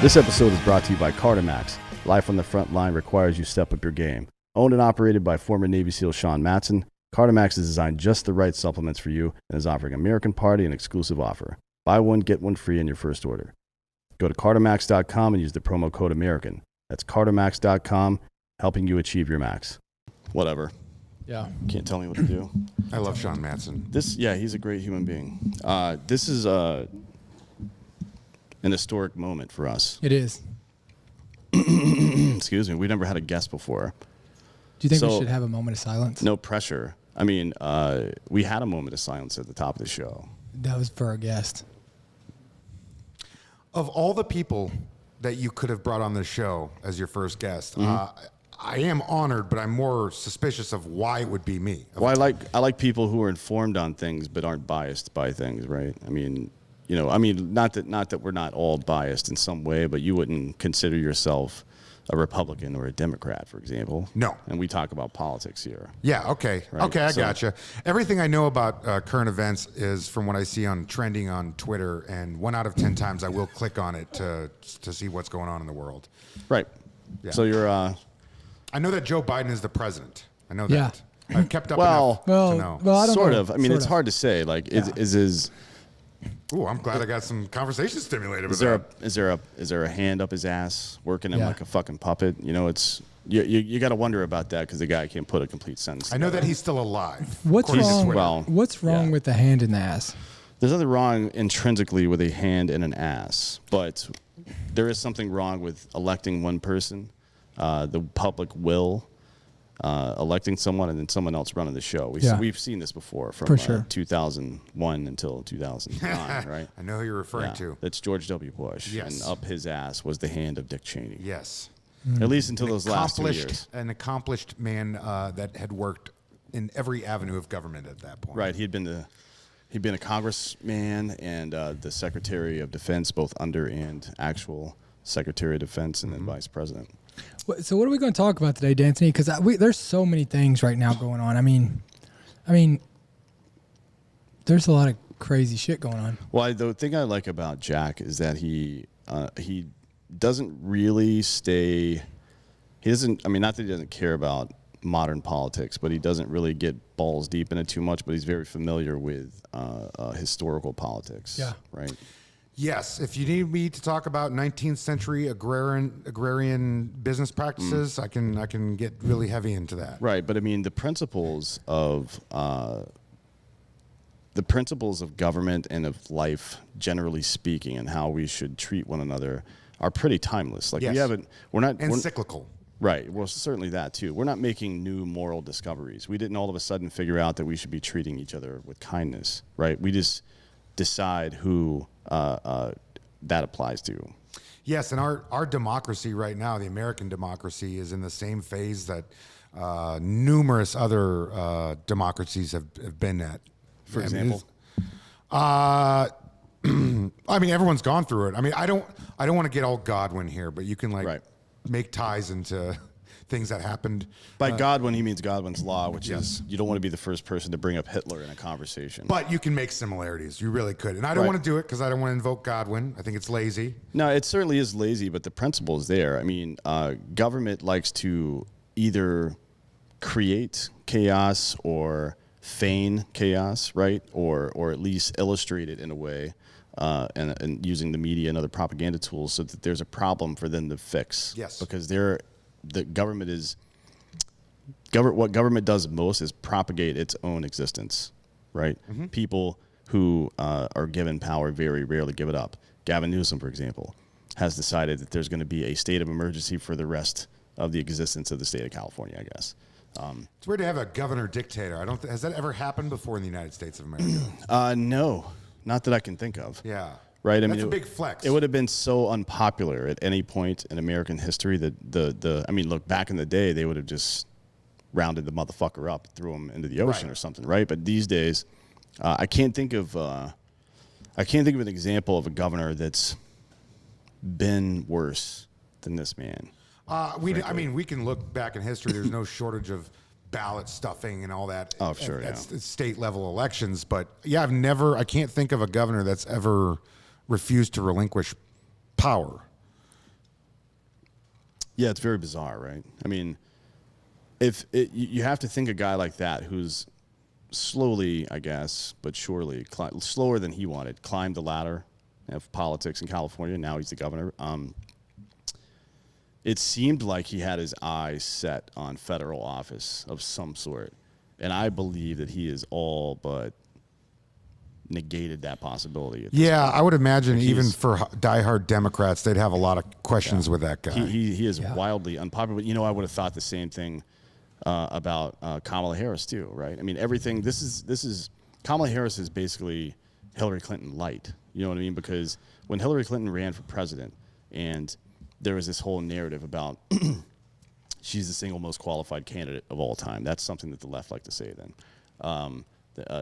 This episode is brought to you by Cardimax. Life on the front line requires you step up your game. Owned and operated by former Navy SEAL Sean Matson, Cardimax has designed just the right supplements for you and is offering American Party an exclusive offer. Buy one, get one free in your first order. Go to Cardimax.com and use the promo code American. That's Cardimax.com, helping you achieve your max. Whatever. Yeah. Can't tell me what to do. I love Sean Matson. He's a great human being. This is an historic moment for us. It is. Excuse me. We've never had a guest before. Do you think we should have a moment of silence? No pressure. I mean, we had a moment of silence at the top of the show. That was for our guest. Of all the people that you could have brought on the show as your first guest, I am honored, but I'm more suspicious of why it would be me. Well, I like people who are informed on things but aren't biased by things, right? I mean, not that we're not all biased in some way, but you wouldn't consider yourself a Republican or a Democrat, for example. No. And we talk about politics here. Yeah, okay. Right? Okay, I gotcha. Everything I know about current events is from what I see on trending on Twitter, and 1 out of 10 times I will click on it to see what's going on in the world. Right. Yeah. So you're... I know that Joe Biden is the president. I know Yeah. that. I've kept up enough to know. Well, I don't sort know. of. I mean, it's hard to say. Like, is Ooh, I'm glad I got some conversation stimulated. Is there a hand up his ass working him like a fucking puppet? You know, it's you got to wonder about that because the guy can't put a complete sentence. I know that he's still alive. What's wrong? Well, what's wrong with the hand in the ass? There's nothing wrong intrinsically with a hand in an ass, but there is something wrong with electing one person, the public will. Electing someone and then someone else running the show. We've seen this before from 2001 until 2009, right? I know who you're referring to. That's George W. Bush. Yes. And up his ass was the hand of Dick Cheney. Yes. At least until those last 2 years. An accomplished man that had worked in every avenue of government at that point. Right. He'd been a congressman and the Secretary of Defense, both under and actual Secretary of Defense, and then Vice President. So what are we going to talk about today, D'Anthony? Because there's so many things right now going on. I mean, there's a lot of crazy shit going on. Well, the thing I like about Jack is that he doesn't really stay. He doesn't. I mean, not that he doesn't care about modern politics, but he doesn't really get balls deep in it too much. But he's very familiar with historical politics. Yeah. Right. Yes, if you need me to talk about 19th century agrarian business practices, I can get really heavy into that. Right, but I mean the principles of government and of life, generally speaking, and how we should treat one another are pretty timeless. Like we're cyclical. Right. Well, certainly that too. We're not making new moral discoveries. We didn't all of a sudden figure out that we should be treating each other with kindness. Right. We just decide who that applies to. Yes, and our democracy right now, the American democracy, is in the same phase that numerous other democracies have been at. For example? I mean, everyone's gone through it. I mean, I don't want to get all Godwin here, but you can make ties into things that happened. By Godwin, he means Godwin's Law, which is you don't want to be the first person to bring up Hitler in a conversation. But you can make similarities. You really could. And I don't want to do it because I don't want to invoke Godwin. I think it's lazy. No, it certainly is lazy, but the principle is there. I mean, government likes to either create chaos or feign chaos, right? Or at least illustrate it in a way and using the media and other propaganda tools so that there's a problem for them to fix. Yes. Because what government does most is propagate its own existence, right? Mm-hmm. People who are given power very rarely give it up. Gavin Newsom, for example, has decided that there's going to be a state of emergency for the rest of the existence of the state of California, I guess. It's weird to have a governor dictator. Has that ever happened before in the United States of America? No, not that I can think of. Yeah. Right. That's a big flex. It would have been so unpopular at any point in American history that look, back in the day, they would have just rounded the motherfucker up, threw him into the ocean or something, right? But these days, I can't think of an example of a governor that's been worse than this man. We can look back in history. There's no shortage of ballot stuffing and all that. Oh, sure, That's state level elections. But yeah, I can't think of a governor that's ever refused to relinquish power. Yeah, it's very bizarre, right? I mean, you have to think a guy like that who's slowly, I guess, but surely, slower than he wanted, climbed the ladder of politics in California. Now he's the governor. It seemed like he had his eyes set on federal office of some sort. And I believe that he is all but negated that possibility. Yeah, I would imagine even for diehard Democrats, they'd have a lot of questions with that guy. He is wildly unpopular. But, I would have thought the same thing about Kamala Harris, too, right? I mean, everything, this is Kamala Harris is basically Hillary Clinton light. You know what I mean? Because when Hillary Clinton ran for president and there was this whole narrative about she's the single most qualified candidate of all time. That's something that the left like to say then.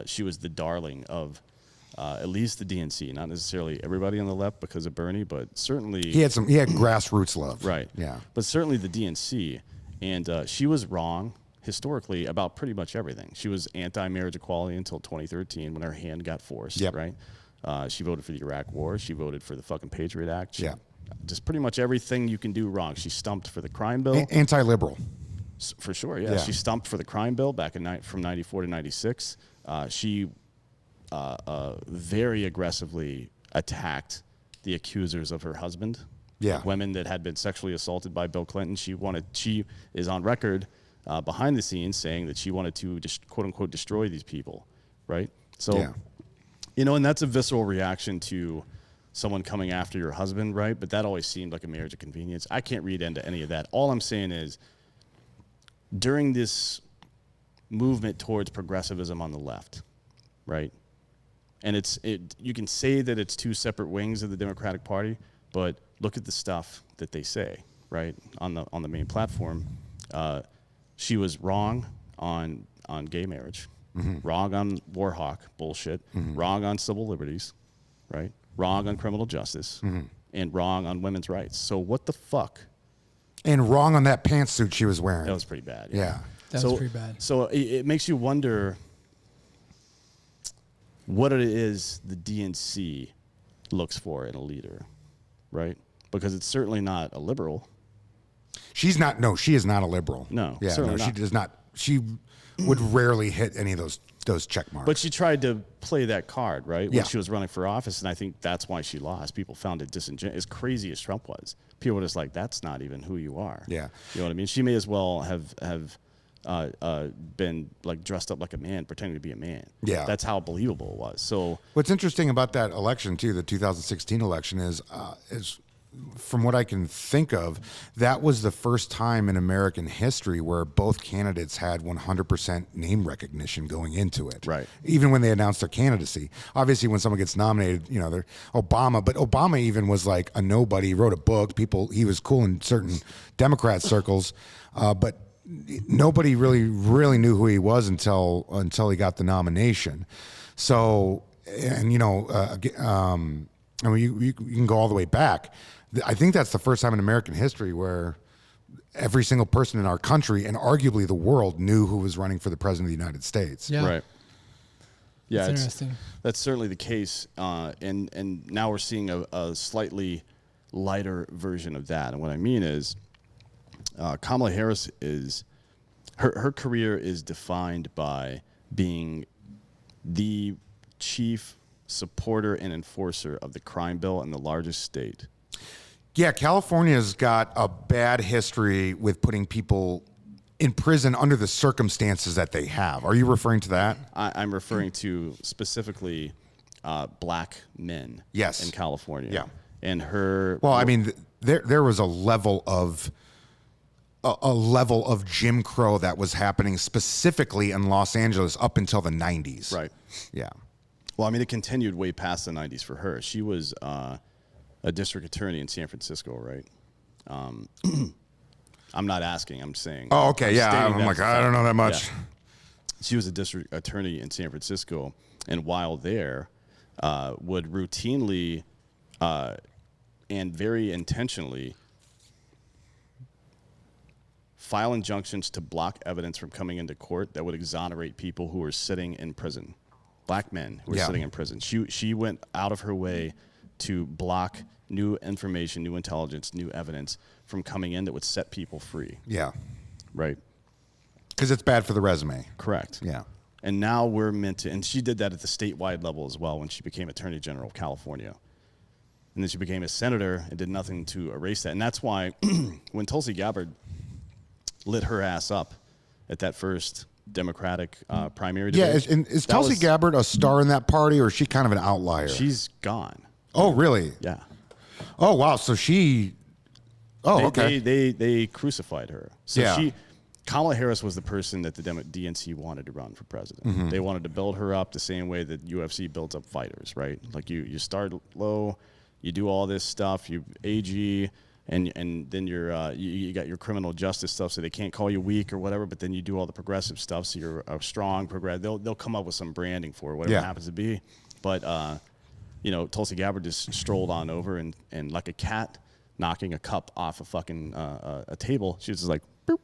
She was the darling of at least the DNC, not necessarily everybody on the left because of Bernie, but certainly... He had grassroots love. Right. Yeah. But certainly the DNC. And she was wrong historically about pretty much everything. She was anti-marriage equality until 2013 when her hand got forced, right? She voted for the Iraq War. She voted for the fucking Patriot Act. Just pretty much everything you can do wrong. She stumped for the crime bill. Anti-liberal. For sure, yeah. She stumped for the crime bill back from 94 to 96. She very aggressively attacked the accusers of her husband. Yeah. Women that had been sexually assaulted by Bill Clinton. She is on record behind the scenes saying that she wanted to just quote unquote destroy these people, right? So, and that's a visceral reaction to someone coming after your husband, right? But that always seemed like a marriage of convenience. I can't read into any of that. All I'm saying is during this movement towards progressivism on the left, right? And you can say that it's two separate wings of the Democratic Party, but look at the stuff that they say, right? On the main platform, she was wrong on gay marriage, wrong on war hawk bullshit, wrong on civil liberties, right? Wrong on criminal justice, and wrong on women's rights. So what the fuck? And wrong on that pantsuit she was wearing. That was pretty bad. Yeah. That was pretty bad. So it makes you wonder what it is the DNC looks for in a leader, right? Because it's certainly not a liberal. She is not a liberal. No, yeah, certainly no, not. she does not. She would rarely hit any of those check marks. But she tried to play that card, right? When Yeah. she was running for office, and I think that's why she lost. People found it disingenuous. As crazy as Trump was, people were just like, that's not even who you are. Yeah. You know what I mean? She may as well have been like dressed up like a man, pretending to be a man. Yeah. That's how believable it was. So what's interesting about that election too, the 2016 election, is from what I can think of, that was the first time in American history where both candidates had 100% name recognition going into it. Right. Even when they announced their candidacy. Obviously, when someone gets nominated, they're Obama, but Obama even was like a nobody. He wrote a book. He was cool in certain Democrat circles, but nobody really knew who he was until he got the nomination. So, and I mean, you can go all the way back. I think that's the first time in American history where every single person in our country and arguably the world knew who was running for the president of the United States. Yeah. Right. Yeah, That's interesting. That's certainly the case, and now we're seeing a slightly lighter version of that. And what I mean is, Kamala Harris is her career is defined by being the chief supporter and enforcer of the crime bill in the largest state. Yeah, California's got a bad history with putting people in prison under the circumstances that they have. Are you referring to that? I'm referring to specifically black men in California. Yeah. And her... Well, I mean, there was a level of Jim Crow that was happening specifically in Los Angeles up until the 90s. Right. Yeah. Well, I mean, it continued way past the 90s for her. She was a district attorney in San Francisco, right? I'm not asking, I'm saying. Oh, okay, yeah. I'm like, I don't know that much. Yeah. She was a district attorney in San Francisco, and while there, would routinely and very intentionally file injunctions to block evidence from coming into court that would exonerate people who were sitting in prison. Black men who were sitting in prison. She went out of her way to block new information, new intelligence, new evidence from coming in that would set people free. Yeah. Right. Because it's bad for the resume. Correct. Yeah. And now we're meant to, and she did that at the statewide level as well when she became Attorney General of California. And then she became a senator and did nothing to erase that. And that's why when Tulsi Gabbard lit her ass up at that first Democratic primary debate. Yeah, is Tulsi Gabbard a star in that party, or is she kind of an outlier? She's gone. Oh, really? Yeah. Oh, wow. So she... Oh, okay. They crucified her. So Yeah. Kamala Harris was the person that the DNC wanted to run for president. Mm-hmm. They wanted to build her up the same way that UFC builds up fighters, right? Like you start low, you do all this stuff, you AG, and then you got your criminal justice stuff, so they can't call you weak or whatever. But then you do all the progressive stuff, so you're a strong progressive. They'll come up with some branding for it, whatever it happens to be. But Tulsi Gabbard just strolled on over and like a cat knocking a cup off a fucking a table, she was just like, boop,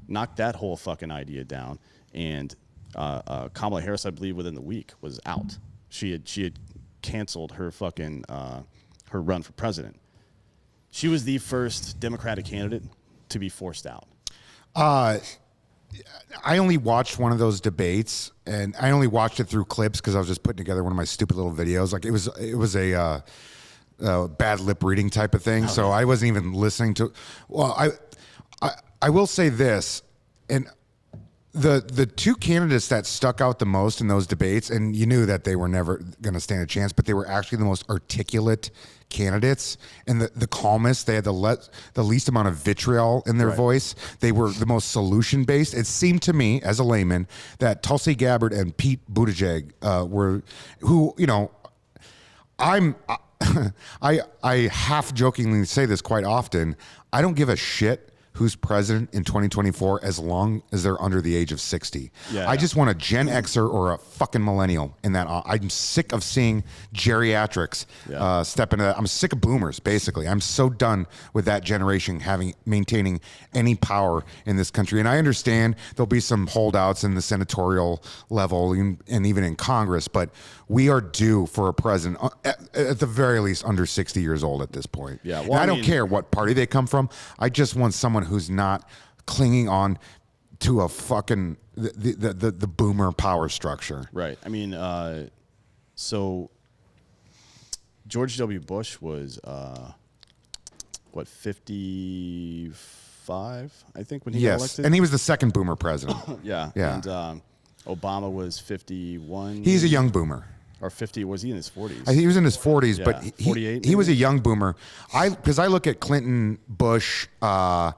knocked that whole fucking idea down. And Kamala Harris, I believe, within the week was out. She had canceled her fucking her run for president. She was the first Democratic candidate to be forced out. I only watched one of those debates, and I only watched it through clips because I was just putting together one of my stupid little videos. Like it was a bad lip reading type of thing. So I wasn't even listening to. Well, I will say this, and the two candidates that stuck out the most in those debates, and you knew that they were never going to stand a chance, but they were actually the most articulate candidates and the calmest. They had the least amount of vitriol in their voice. They were the most solution based. It seemed to me, as a layman, that Tulsi Gabbard and Pete Buttigieg were, who, I half jokingly say this quite often. I don't give a shit who's president in 2024 as long as they're under the age of 60. I just want a Gen Xer or a fucking millennial in that. I'm sick of seeing geriatrics step into that. I'm sick of boomers, basically. I'm so done with that generation maintaining any power in this country. And I understand there'll be some holdouts in the senatorial level and even in Congress, but we are due for a president at the very least under 60 years old at this point. Yeah, well, I don't care what party they come from. I just want someone who's not clinging on to a fucking the boomer power structure. Right. I mean, so George W. Bush was 55, I think, when he got elected. And he was the second boomer president. Yeah. And Obama was 51. He's a young boomer. Or 50, was he in his 40s? He was in his 40s, but 48. He was a young boomer. Because I look at Clinton, Bush, and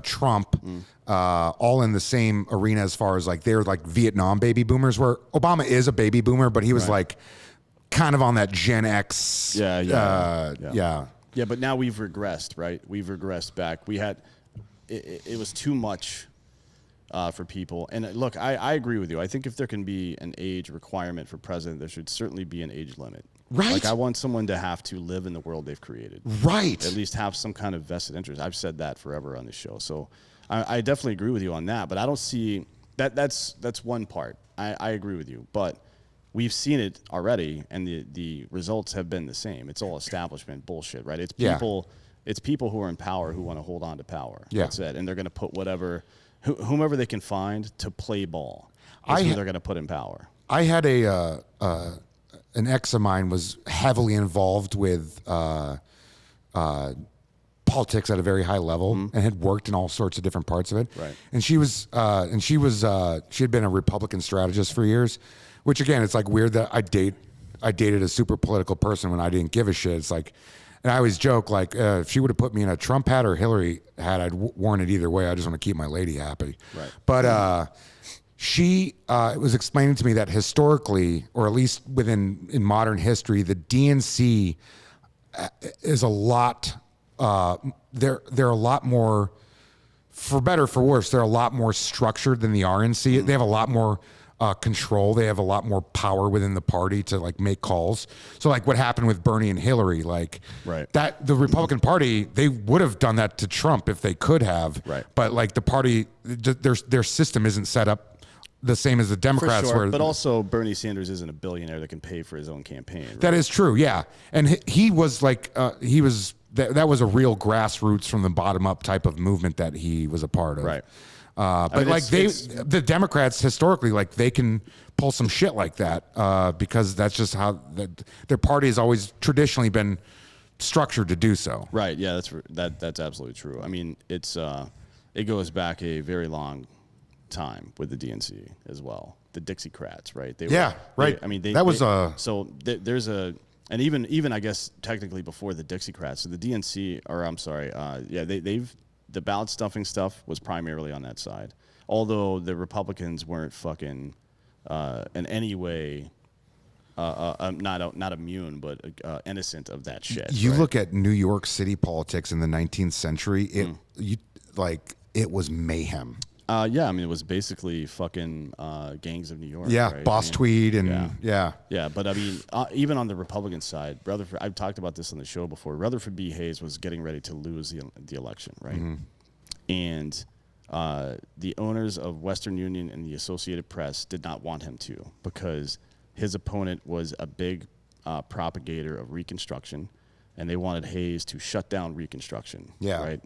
Trump, all in the same arena as far as like they're like Vietnam baby boomers. Where Obama is a baby boomer, but he was like kind of on that Gen X. Yeah. But now we've regressed, right? We've regressed back. We had it was too much. For people. And look, I agree with you. I think if there can be an age requirement for president, there should certainly be an age limit. Right. Like I want someone to have to live in the world they've created. Right. At least have some kind of vested interest. I've said that forever on this show. So I definitely agree with you on that. But I don't see that's one part. I agree with you. But we've seen it already, and the results have been the same. It's all establishment bullshit, right? It's people who are in power who want to hold on to power. Yeah. That's it. And they're going to put whomever they can find to play ball. That's who they're going to put in power. I had an ex of mine was heavily involved with politics at a very high level and had worked in all sorts of different parts of it. Right. And she had been a Republican strategist for years, which again, it's like weird that I dated a super political person when I didn't give a shit. It's like, and I always joke, like, if she would have put me in a Trump hat or Hillary hat, I'd worn it either way. I just want to keep my lady happy. Right. But she was explaining to me that historically, or at least in modern history, the DNC is a lot, they're a lot more, for better or for worse, they're a lot more structured than the RNC. They have a lot more control. They have a lot more power within the party to like make calls. So like what happened with Bernie and Hillary, like that the Republican Party, they would have done that to Trump if they could have. Right. But like the party, their system isn't set up the same as the For Democrats sure, were. but also Bernie Sanders isn't a billionaire that can pay for his own campaign. Right? That is true, yeah. And he was like, that was a real grassroots from the bottom up type of movement that he was a part of. Right. But I mean, like the Democrats historically, like they can pull some shit like that because that's just how their party has always traditionally been structured to do so. Right. Yeah, that's absolutely true. I mean, it goes back a very long time with the DNC as well. The Dixiecrats, right? Right. I mean, there's a, and even I guess technically before the Dixiecrats, so the DNC, or I'm sorry, the ballot stuffing stuff was primarily on that side. Although the Republicans weren't fucking in any way not immune, but innocent of that shit. You right? look at New York City politics in the 19th century, it was mayhem. Yeah, I mean, it was basically fucking gangs of New York. Yeah, right? Boss Tweed and yeah. But I mean, even on the Republican side, Rutherford. I've talked about this on the show before. Rutherford B. Hayes was getting ready to lose the election, right? Mm-hmm. And the owners of Western Union and the Associated Press did not want him to, because his opponent was a big propagator of Reconstruction, and they wanted Hayes to shut down Reconstruction. Yeah. Right.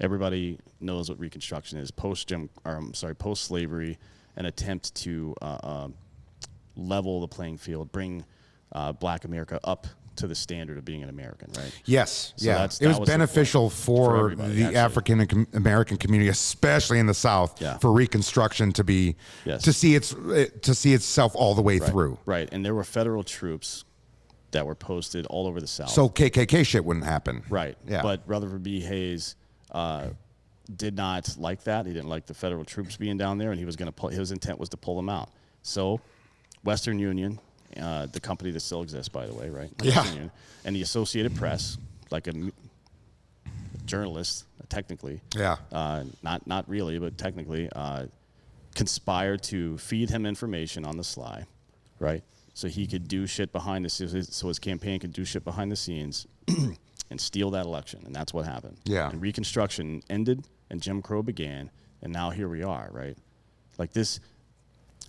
Everybody knows what Reconstruction is. Post-slavery, an attempt to level the playing field, bring Black America up to the standard of being an American, right? Yes, So yeah. It was beneficial for the actually. African American community, especially in the South, for Reconstruction to be to see itself all the way through. Right, and there were federal troops that were posted all over the South. So KKK shit wouldn't happen. Right. Yeah. But Rutherford B. Hayes did not like that. He didn't like the federal troops being down there, and his intent was to pull them out. So Western Union, the company that still exists, by the way, right? Yeah. Western Union, and the Associated Press, like a journalist, technically. Yeah. Not really, but technically, conspired to feed him information on the sly, right? So he could do shit behind the scenes, so his campaign could do shit behind the scenes and steal that election. And that's what happened. Yeah. And Reconstruction ended and Jim Crow began, and now here we are, right? Like this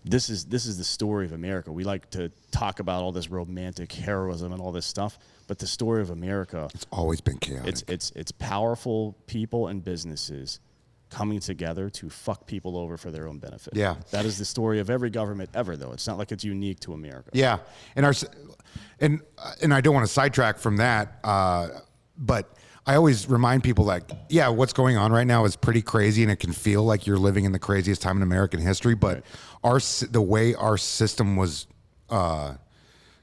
is the story of America. We like to talk about all this romantic heroism and all this stuff, but the story of America, it's always been chaotic. It's powerful people and businesses coming together to fuck people over for their own benefit. Yeah. That is the story of every government ever, though. It's not like it's unique to America. Yeah. And I don't want to sidetrack from that, but I always remind people what's going on right now is pretty crazy, and it can feel like you're living in the craziest time in American history. But the way our system was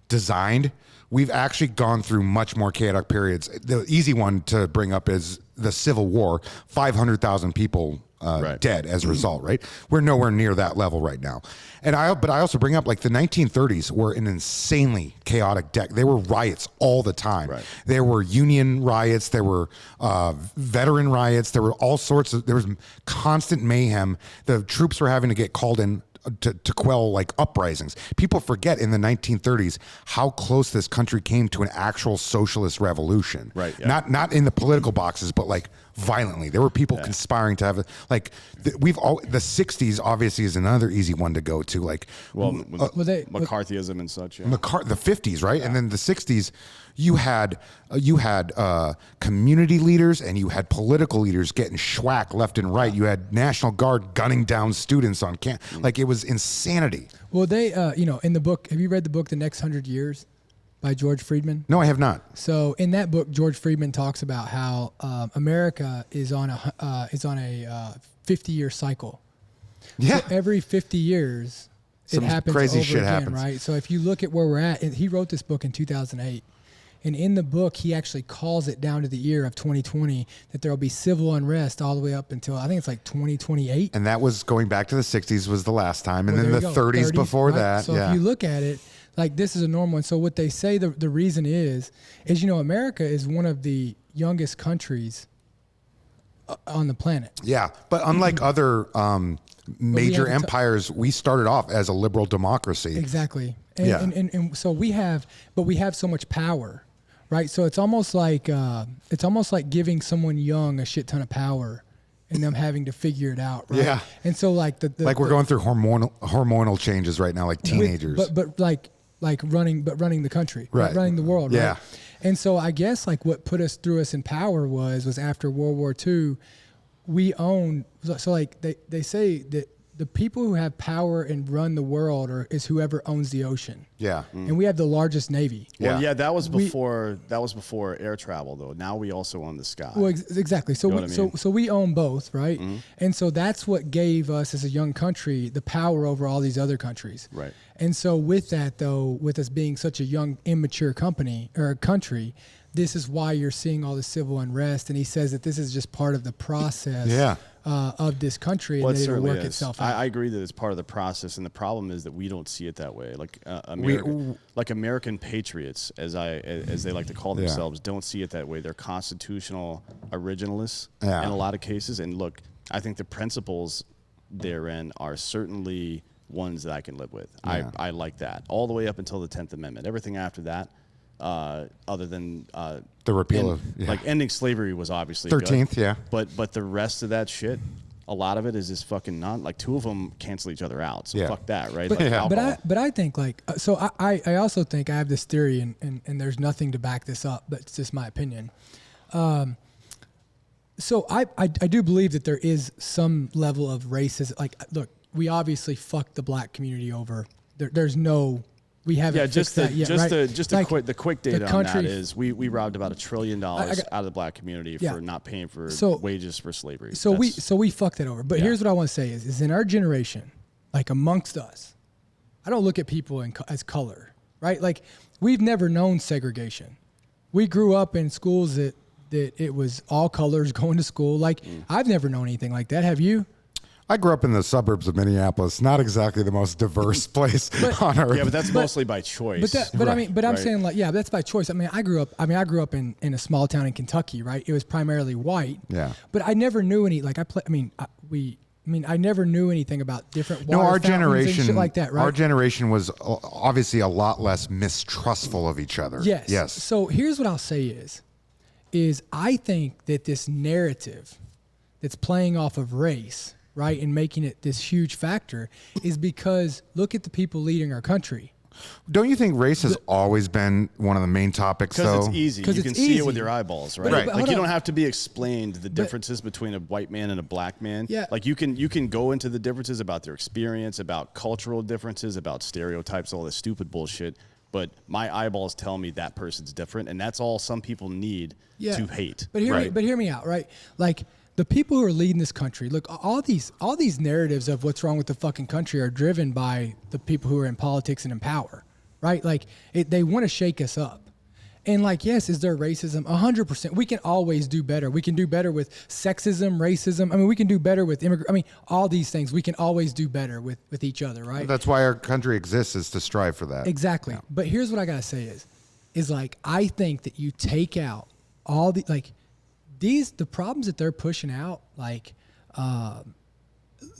designed, we've actually gone through much more chaotic periods. The easy one to bring up is the Civil War. 500,000 people dead as a result, right? We're nowhere near that level right now. But I also bring up, like, the 1930s were an insanely chaotic There were riots all the time. Right. There were union riots. There were veteran riots. There was constant mayhem. The troops were having to get called in to quell, like, uprisings. People forget in the 1930s how close this country came to an actual socialist revolution. Right. Yeah. Not in the political boxes, but, like, violently. There were people conspiring to have the 60s obviously is another easy one to go to. Like, McCarthyism and such. Yeah. the 50s, right? Yeah. And then the 60s, you had community leaders and you had political leaders getting schwacked left and right. You had National Guard gunning down students on campus. Like, it was insanity. Well, they, in the book, have you read the book The Next 100 Years by George Friedman? No, I have not. So in that book, George Friedman talks about how America is on a 50-year cycle. Yeah. So every 50 years, Some it happens crazy over shit again, happens. right? So if you look at where we're at, and he wrote this book in 2008. And in the book, he actually calls it down to the year of 2020 that there will be civil unrest all the way up until, I think it's like 2028. And that was going back to the 60s was the last time. And Well, then the there you go, 30s before right? that. So if you look at it, like, this is a normal one. So what they say the reason is America is one of the youngest countries on the planet. Yeah, but unlike other major have empires, we started off as a liberal democracy. Exactly. And so we have so much power, right? So it's almost like giving someone young a shit ton of power and them having to figure it out. Right? Yeah. And so like we're going through hormonal changes right now, like teenagers. but running the country, right? Running the world. Yeah. Right? And so I guess like what put us through us in power was after World War II, we owned. So like they say that the people who have power and run the world is whoever owns the ocean. Yeah. And we have the largest navy. Well, yeah, that was before air travel though. Now we also own the sky. Well, exactly. So You know what I mean? so we own both, right? And so that's what gave us as a young country the power over all these other countries. Right. And so with that though, with us being such a young, immature country, this is why you're seeing all the civil unrest. And he says that this is just part of the process of this country, and that it'll work itself out. I agree that it's part of the process, and the problem is that we don't see it that way. Like American patriots, as they like to call themselves, don't see it that way. They're constitutional originalists in a lot of cases. And look, I think the principles therein are certainly ones that I can live with. Yeah. I like that all the way up until the 10th Amendment. Everything after that, other than the repeal of like ending slavery was obviously 13th, good, but the rest of that shit, a lot of it is just fucking like two of them cancel each other out. So fuck that, right? But I think like so I also think I have this theory and there's nothing to back this up, but it's just my opinion. So I do believe that there is some level of racism. Like, look, we obviously fucked the black community over. There's no. We haven't fixed that yet, right? The quick data on that is we robbed about $1 trillion out of the black community for not paying for wages for slavery. So we fucked that over. But here's what I want to say is in our generation, like amongst us, I don't look at people as color, right? Like we've never known segregation. We grew up in schools that it was all colors going to school. Like I've never known anything like that. Have you? I grew up in the suburbs of Minneapolis, not exactly the most diverse place on earth. Yeah, but that's mostly by choice. I'm saying like, yeah, that's by choice. I grew up in a small town in Kentucky, right? It was primarily white. Yeah. But I never knew any, like I never knew anything about different water our fountains generation, and shit like that, right? Our generation was obviously a lot less mistrustful of each other. Yes. So here's what I'll say is I think that this narrative that's playing off of race, right, and making it this huge factor is because look at the people leading our country. Don't you think race has always been one of the main topics, though? Because it's easy. You can see it with your eyeballs, right? Right. Like you don't have to be explained the differences between a white man and a black man. Yeah. Like you can go into the differences about their experience, about cultural differences, about stereotypes, all this stupid bullshit. But my eyeballs tell me that person's different, and that's all some people need to hate. But hear me out, right? Like the people who are leading this country, look, all these narratives of what's wrong with the fucking country are driven by the people who are in politics and in power, right? Like they want to shake us up. And like, yes, is there racism? 100%. We can always do better. We can do better with sexism, racism. I mean, we can do better with all these things. We can always do better with each other, right? That's why our country exists, is to strive for that. Exactly. Yeah. But here's what I got to say is like, I think that you take out all the, like, the problems that they're pushing out, like all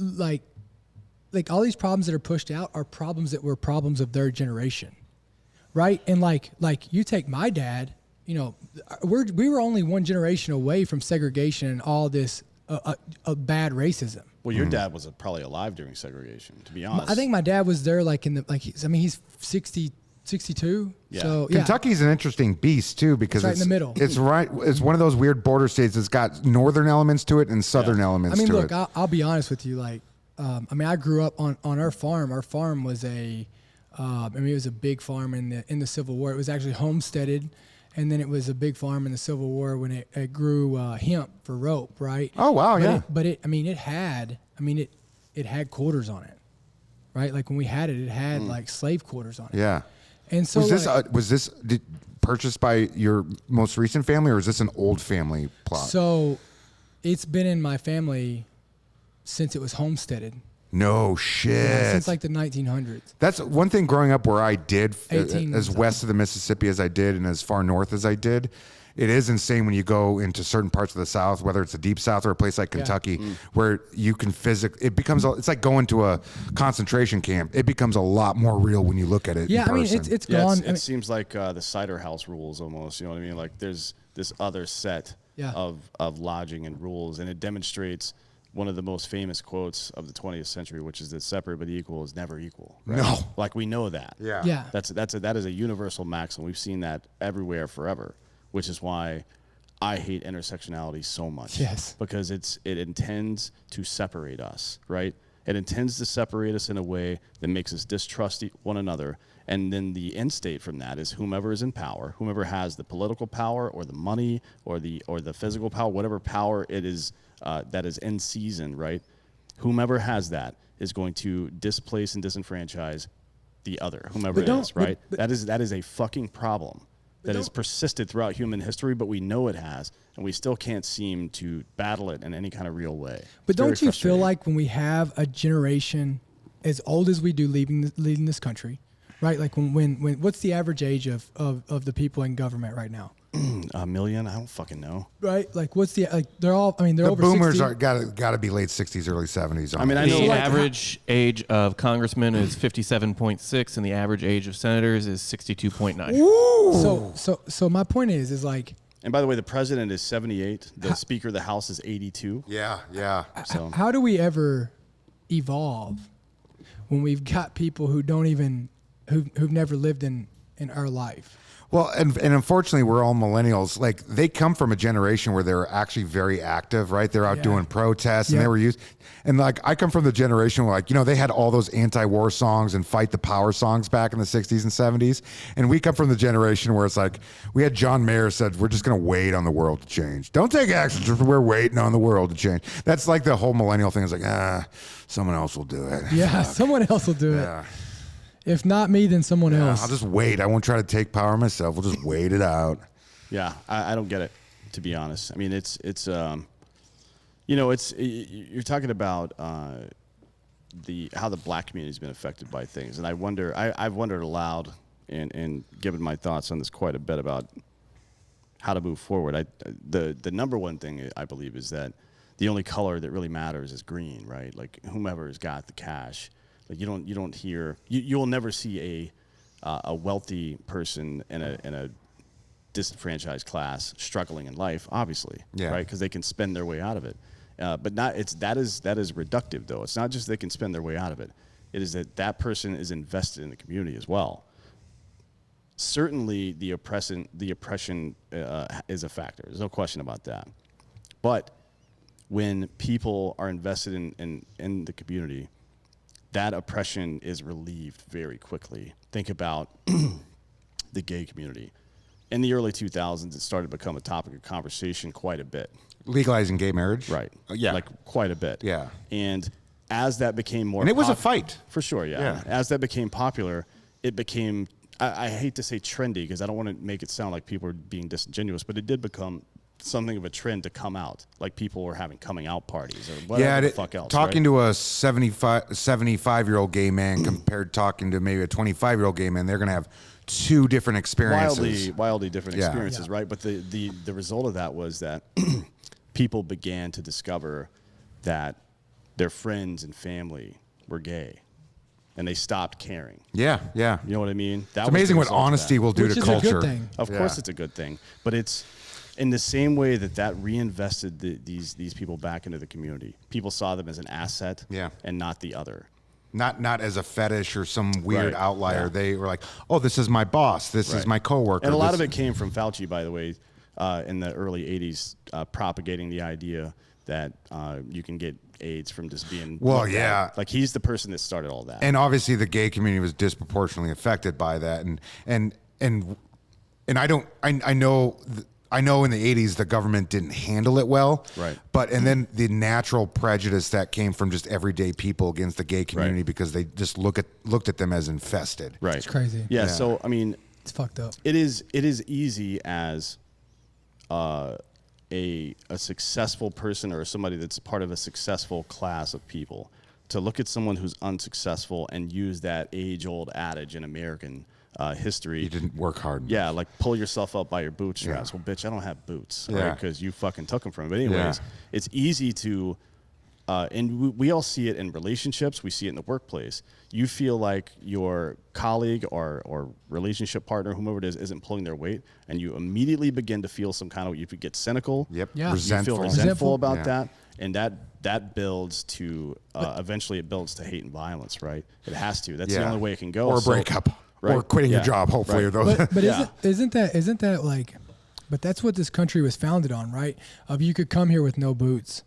these problems that are pushed out are problems that were problems of their generation. Right. And like you take my dad, you know, we were only one generation away from segregation and all this bad racism. Well, your dad was probably alive during segregation, to be honest. I think my dad was there like he's 62. Yeah. So Kentucky's an interesting beast too, because it's right in the middle. It's one of those weird border states that's got northern elements to it and southern elements to it. Look, I'll be honest with you. Like, I grew up on our farm. Our farm was it was a big farm in the Civil War. It was actually homesteaded, and then it was a big farm in the Civil War when it grew hemp for rope, right? Oh wow, it had quarters on it, right? Like when we had it had like slave quarters on it. Yeah. And so was this purchased by your most recent family, or is this an old family plot? So, it's been in my family since it was homesteaded. No shit. Yeah, since like the 1900s. That's one thing growing up where I did, as west of the Mississippi as I did and as far north as I did. It is insane when you go into certain parts of the South, whether it's the deep South or a place like Kentucky, where you can it's like going to a concentration camp. It becomes a lot more real when you look at it. Yeah, in person. it's gone. It seems like the cider house rules almost. You know what I mean? Like there's this other set of lodging and rules, and it demonstrates one of the most famous quotes of the 20th century, which is that separate but equal is never equal. Right? No. Like, we know that. Yeah. That is a universal maxim. We've seen that everywhere forever, which is why I hate intersectionality so much. Yes. Because it intends to separate us, right? It intends to separate us in a way that makes us distrust one another. And then the end state from that is whomever is in power, whomever has the political power or the money or the physical power, whatever power it is that is in season, right? Whomever has that is going to displace and disenfranchise the other, whomever it is, right? That is a fucking problem that has persisted throughout human history, but we know it has, and we still can't seem to battle it in any kind of real way. But don't you feel like when we have a generation as old as we do leading this country, right? Like when what's the average age of the people in government right now? A million? I don't fucking know. Right? Like they're all, I mean, they're The over boomers 60. got to be late 60s, early 70s. I mean, I know The like average age of congressmen is 57.6, and the average age of senators is 62.9. So my point is like, and by the way, the president is 78. The Speaker of the House is 82. Yeah. So how do we ever evolve when we've got people who don't even who've never lived in our life? Well, and unfortunately, we're all millennials. Like, they come from a generation where they're actually very active, right? They're out doing protests, and they were used. And like, I come from the generation where, like, they had all those anti-war songs and fight the power songs back in the 60s and 70s. And we come from the generation where it's like, we had John Mayer said, we're just going to wait on the world to change. Don't take action. We're waiting on the world to change. That's like the whole millennial thing is like, someone else will do it. Yeah, someone else will do it. If not me, then someone else. I'll just wait. I won't try to take power myself. We'll just wait it out. yeah, I don't get it, to be honest. I mean, you're talking about how the black community's been affected by things, and I wonder. I've wondered aloud and given my thoughts on this quite a bit about how to move forward. The number one thing I believe is that the only color that really matters is green, right? Like, whomever's got the cash. Like, you'll never see a wealthy person in a disenfranchised class struggling in life, obviously, right? Because they can spend their way out of it. But that is reductive, though. It's not just they can spend their way out of it. It is that person is invested in the community as well. Certainly, the oppression is a factor. There's no question about that. But when people are invested in the community, that oppression is relieved very quickly. Think about the gay community. In the early 2000s, it started to become a topic of conversation quite a bit. Legalizing gay marriage? Right. Yeah. Like, quite a bit. Yeah. And as that became more And it was a fight. For sure, yeah. As that became popular, it became, I hate to say trendy, because I don't want to make it sound like people are being disingenuous, but it did become something of a trend to come out. Like, people were having coming out parties or whatever the fuck else. Talking to a 75-year-old gay man compared to talking to maybe a 25-year-old gay man, they're going to have two different experiences. Wildly different experiences, right? But the result of that was that people began to discover that their friends and family were gay, and they stopped caring. Yeah. You know what I mean? It's amazing what honesty will do to culture. Which is a good thing. Of course it's a good thing, but it's in the same way that reinvested these people back into the community. People saw them as an asset and not the other. Not as a fetish or some weird outlier. Yeah. They were like, oh, this is my boss. This is my coworker. And a lot of it came from Fauci, by the way, in the early 80s, propagating the idea that you can get AIDS from just being like, he's the person that started all that. And obviously the gay community was disproportionately affected by that. And I know in the 80s the government didn't handle it well, right? But and then the natural prejudice that came from just everyday people against the gay community because they just looked at them as infested. Right, it's crazy. Yeah. So I mean, it's fucked up. It is easy as a successful person or somebody that's part of a successful class of people to look at someone who's unsuccessful and use that age-old adage in American history. You didn't work hard. Yeah, like pull yourself up by your bootstraps. Well, bitch, I don't have boots, right? Because you fucking took them from me. But anyways, it's easy to and we all see it in relationships. We see it in the workplace. You feel like your colleague or relationship partner, whomever it is, isn't pulling their weight, and you immediately begin to feel some kind of, you get cynical. Yep. Yeah. You feel resentful about Yeah. that, and that builds to eventually it builds to hate and violence, right? It has to. That's the only way it can go. Or a breakup. Or quitting your job, hopefully. Or those. But isn't that like? But that's what this country was founded on, right? Of you could come here with no boots,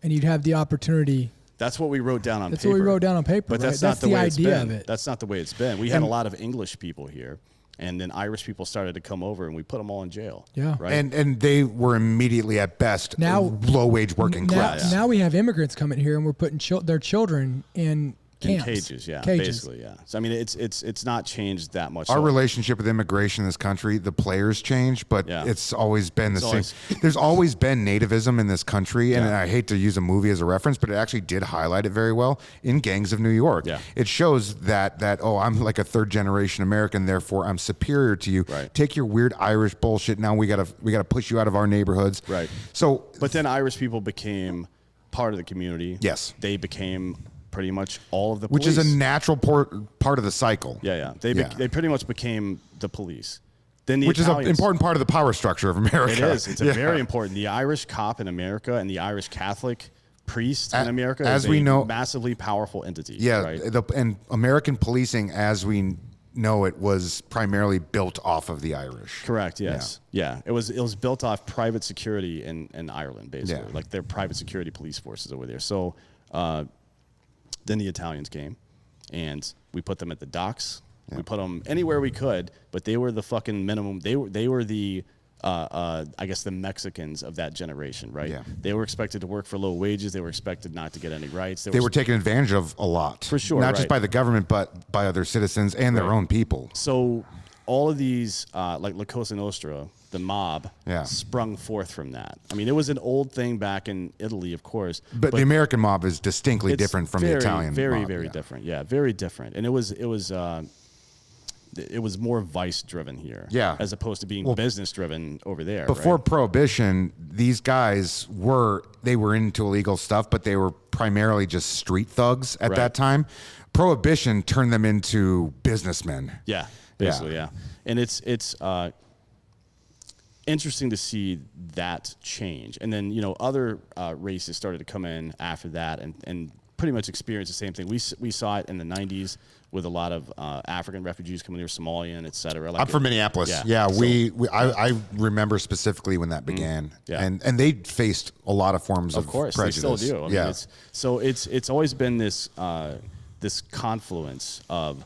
and you'd have the opportunity. That's what we wrote down on paper. That's what we wrote down on paper. But right? that's not the the way it's idea been. of it. That's not the way it's been. We had a lot of English people here, and then Irish people started to come over, and we put them all in jail. Yeah. Right. And they were immediately at best low wage working class. Now we have immigrants coming here, and we're putting their children in in camps. cages, yeah, Cages. basically, yeah. So I mean, it's not changed that much. Our So- relationship with immigration in this country, the players change, but Yeah. it's always been the same. always- There's always been nativism in this country, and Yeah. I hate to use a movie as a reference, but it actually did highlight it very well in Gangs of New York. Yeah. It shows that I'm like a third generation American, therefore I'm superior to you. Right. Take your weird Irish bullshit. Now we gotta push you out of our neighborhoods. Right. So But then Irish people became part of the community. Yes. They became pretty much all of the which police. is a natural part of the cycle. Yeah. Yeah. They pretty much became the police. Then the Which is an Italians- important part of the power structure of America. It is. It's a Yeah. very important. The Irish cop in America and the Irish Catholic priest in America as is we a know- massively powerful entity. Yeah, Right? and American policing, as we know it, was primarily built off of the Irish. Correct. Yes. Yeah. It was built off private security in Ireland, basically, Yeah. like their private security police forces over there. So then the Italians came, and we put them at the docks. We put them anywhere we could, but they were the fucking minimum. They were the I guess the Mexicans of that generation, right? Yeah. They were expected to work for low wages. They were expected not to get any rights. They were taken advantage of a lot. For sure, Not just right. by the government, but by other citizens and their Right. own people. So all of these, like La Cosa Nostra, the mob, Yeah. sprung forth from that. I mean, it was an old thing back in Italy, of course. But the American mob is distinctly it's different from very, the Italian very, mob. very yeah. different. Yeah, very different. And it was more vice driven here, Yeah. as opposed to being business driven over there. Before right? Prohibition, these guys were into illegal stuff, but they were primarily just street thugs at Right. that time. Prohibition turned them into businessmen. Yeah, basically, yeah. And it's interesting to see that change. And then, other races started to come in after that and pretty much experience the same thing. We saw it in the 90s with a lot of African refugees coming here, Somalian, et cetera. I'm from Minneapolis. Yeah, I remember specifically when that began. Yeah. And they faced a lot of forms of course, prejudice. they still do. I yeah. mean, it's always been this this confluence of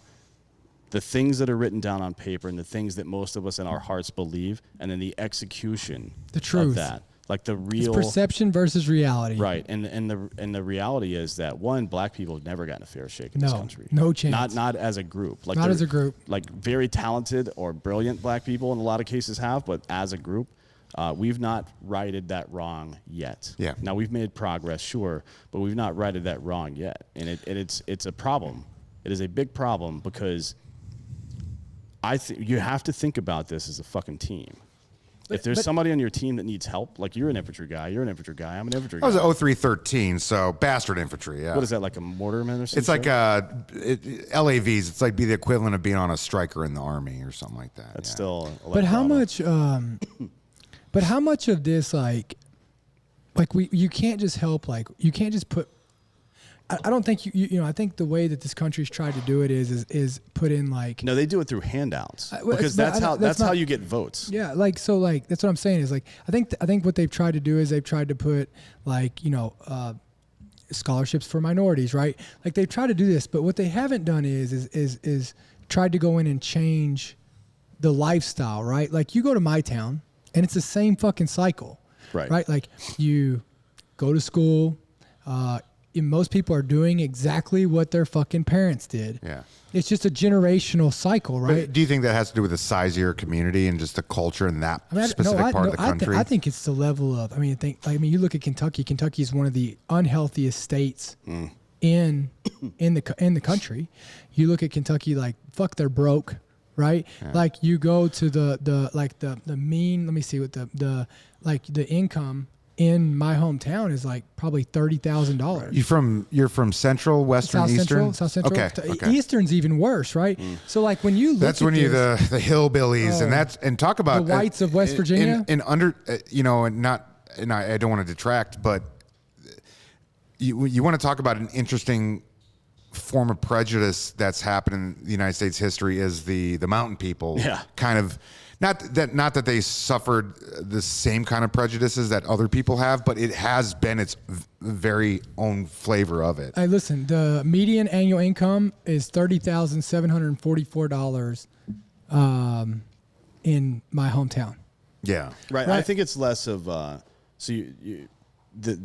the things that are written down on paper and the things that most of us in our hearts believe, and then the execution The truth. of that, like the It's real perception versus reality. right. And the reality is that black people have never gotten a fair shake in this No, country. no chance. Not as a group. Like Not they're- as a group. Like very talented or brilliant black people in a lot of cases have, but as a group, we've not righted that wrong yet. Yeah. Now we've made progress, sure, but we've not righted that wrong yet, and it's a problem. It is a big problem because you have to think about this as a fucking team. If there's somebody on your team that needs help, like you're an infantry guy, I'm an infantry guy. I was at 0313, so bastard infantry. Yeah. What is that, like a mortarman or something? It's like LAVs. It's like be the equivalent of being on a striker in the army or something like that. That's yeah. still. a But how problem. much? But how much of this, like you can't just help. Like you can't just put. I don't think I think the way that this country's tried to do it is put in like. No, they do it through handouts well, because it's not- that's how not- you get votes. Yeah, like that's what I'm saying is like I think what they've tried to do is they've tried to put like scholarships for minorities, right? Like they've tried to do this, but what they haven't done is tried to go in and change the lifestyle, right? Like you go to my town and it's the same fucking cycle, Right. Right? Like you go to school, and most people are doing exactly what their fucking parents did. Yeah. It's just a generational cycle, right? But do you think that has to do with the size of your community and just the culture in that specific part of the country? I think it's the level of. You look at Kentucky. Kentucky is one of the unhealthiest states in the country. You look at Kentucky, like fuck, they're broke, right? Yeah. Like you go to the mean. Let me see what the income in my hometown is like probably $30,000. You're from Central, Western, Eastern? South Central. Okay. Eastern's even worse, right? So like when you look That's at when you this, the hillbillies and talk about the whites of West Virginia. and under and I don't want to detract, but you want to talk about an interesting form of prejudice that's happened in the United States history is the mountain people. Yeah. Kind of not that they suffered the same kind of prejudices that other people have, but it has been its very own flavor of it. Hey, listen, the median annual income is $30,744 in my hometown. Yeah. Right. I think it's less of the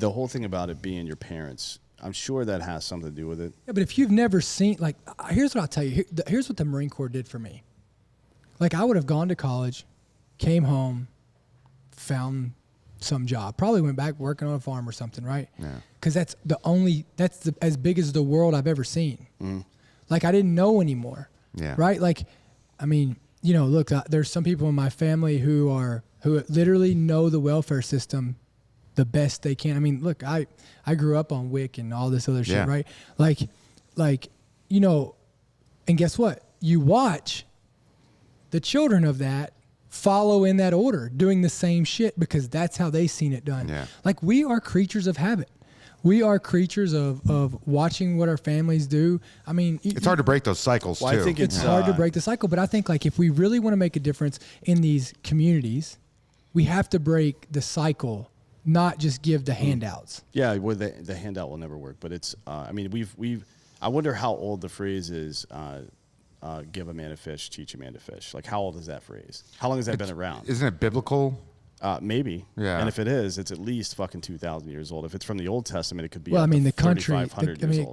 whole thing about it being your parents. I'm sure that has something to do with it. Yeah, but if you've never seen, like, here's what I'll tell you. Here's what the Marine Corps did for me. Like, I would have gone to college, came home, found some job, probably went back working on a farm or something, right? Yeah. Because that's as big as the world I've ever seen. Like, I didn't know anymore. Yeah. Right? Like, I mean, look, there's some people in my family who literally know the welfare system the best they can. I mean, look, I grew up on WIC and all this other shit, right? Like, and guess what? You watch the children of that follow in that order, doing the same shit because that's how they seen it done. Yeah. Like, we are creatures of habit. We are creatures of watching what our families do. I mean, It's hard to break those cycles too. I think it's hard to break the cycle, but I think like if we really want to make a difference in these communities, we have to break the cycle, not just give the handouts. Yeah, well, the handout will never work. But it's, I mean, I wonder how old the phrase is, give a man a fish, teach a man to fish. Like, how old is that phrase? How long has that been around? Isn't it biblical? Maybe. Yeah. And if it is, it's at least fucking 2,000 years old. If it's from the Old Testament, it could be. Well, I up mean, to the country. 3,500 years old.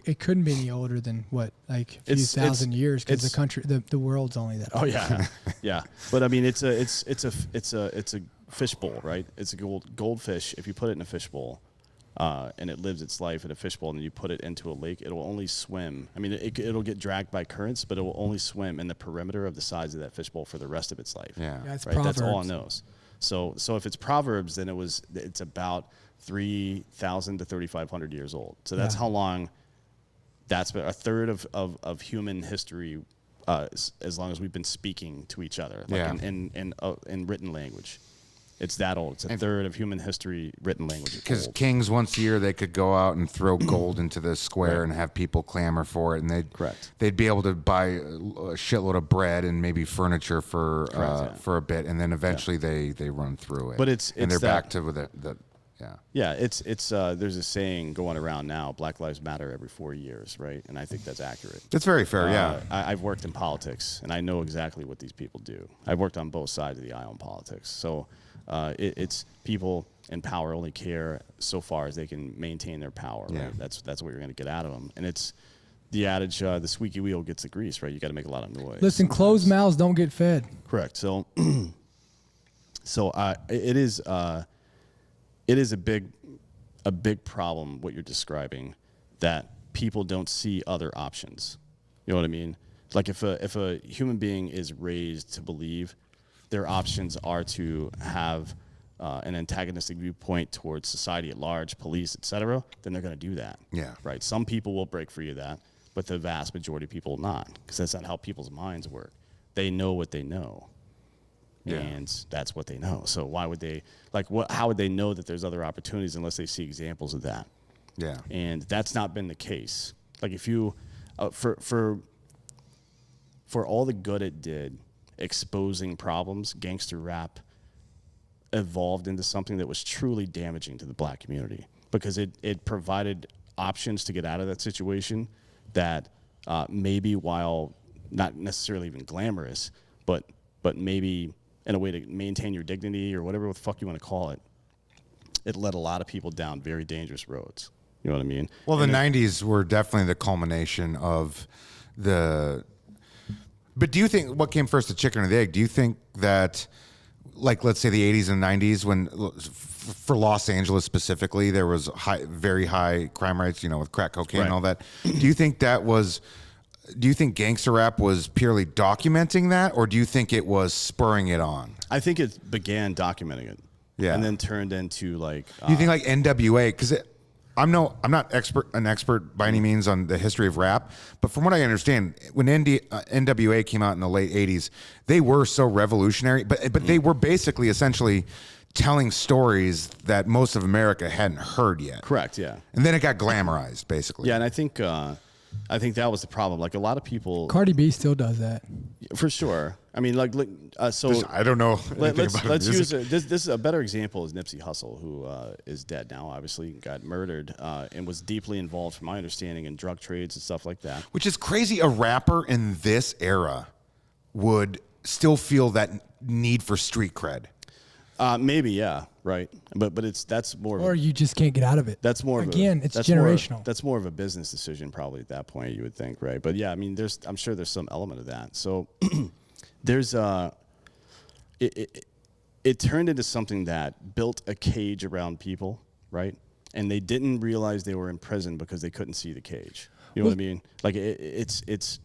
It couldn't be any older than what, like a few thousand years, because the country, the world's only that. Oh yeah, yeah. But I mean, it's a fishbowl, right? It's a goldfish. If you put it in a fishbowl, and it lives its life in a fishbowl, and then you put it into a lake, it'll only swim. I mean, it'll get dragged by currents, but it will only swim in the perimeter of the size of that fishbowl for the rest of its life. Yeah, it's right. Proverbs. That's all it knows. So if it's Proverbs, then it's about 3,000 to 3,500 years old. So that's how long. That's been a third of human history, as long as we've been speaking to each other, like in written language. It's that old. It's a third of human history, written language. Because kings once a year, they could go out and throw gold into the square and have people clamor for it, and they'd be able to buy a shitload of bread and maybe furniture for a bit, and then eventually they run through it. But they're back to the it's there's a saying going around now: Black Lives Matter every 4 years, right? And I think that's accurate. That's very fair. I've worked in politics, and I know exactly what these people do. I've worked on both sides of the aisle in politics, so. It's people in power only care so far as they can maintain their power. Right? That's what you're going to get out of them. And it's the adage: the squeaky wheel gets the grease. Right? You got to make a lot of noise. Listen, closed mouths don't get fed. Correct. So, it is a big problem what you're describing, that people don't see other options. You know what I mean? Like if a human being is raised to believe their options are to have an antagonistic viewpoint towards society at large, police, etc., then they're going to do that. Yeah. Right. Some people will break free of that, but the vast majority of people will not, because that's not how people's minds work. They know what they know, and that's what they know. So why would they how would they know that there's other opportunities unless they see examples of that? Yeah. And that's not been the case. Like if you for all the good it did, exposing problems, gangster rap evolved into something that was truly damaging to the black community, because it provided options to get out of that situation that maybe, while not necessarily even glamorous, but maybe in a way to maintain your dignity or whatever the fuck you want to call it, it led a lot of people down very dangerous roads. You know what I mean? Well, the 90s were definitely the culmination of the... But do you think, what came first, the chicken or the egg? Do you think that, like, let's say the 80s and 90s, when, for Los Angeles specifically, there was very high crime rates, with crack cocaine and all that. Do you think gangster rap was purely documenting that, or do you think it was spurring it on? I think it began documenting it. Yeah. and then turned into like. You think like NWA? Because I'm not an expert by any means on the history of rap, but from what I understand, when NWA came out in the late '80s, they were so revolutionary, but they were basically essentially telling stories that most of America hadn't heard yet. Correct. Yeah. And then it got glamorized, basically. Yeah, and I think that was the problem. Like a lot of people, Cardi B still does that. for sure. I mean, so I don't know anything about let's music. use this is a better example is Nipsey Hussle, who is dead now. Obviously, got murdered and was deeply involved, from my understanding, in drug trades and stuff like that. Which is crazy. A rapper in this era would still feel that need for street cred. Maybe, yeah, right. But that's more. Or you just can't get out of it. That's more. It's that's generational. That's more of a business decision, probably at that point. You would think, right? But yeah, I mean, I'm sure there's some element of that. So there's it turned into something that built a cage around people, right? And they didn't realize they were in prison because they couldn't see the cage. You know what I mean? Like this is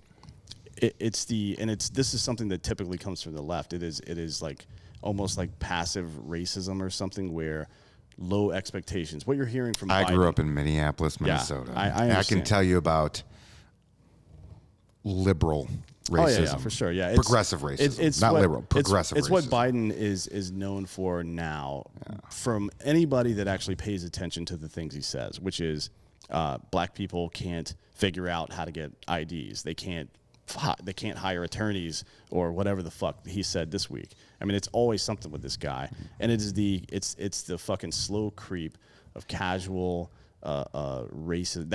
something that typically comes from the left. It is like almost like passive racism or something, where low expectations. What you're hearing from I Biden, grew up in Minneapolis, Minnesota. I can understand. tell you about liberal racism. Oh yeah, for sure. Yeah, progressive racism, it's not what, liberal. Progressive. It's what Biden is known for now, from anybody that actually pays attention to the things he says, which is black people can't figure out how to get IDs. They can't hire attorneys or whatever the fuck he said this week. I mean, it's always something with this guy, and it's the fucking slow creep of casual racism.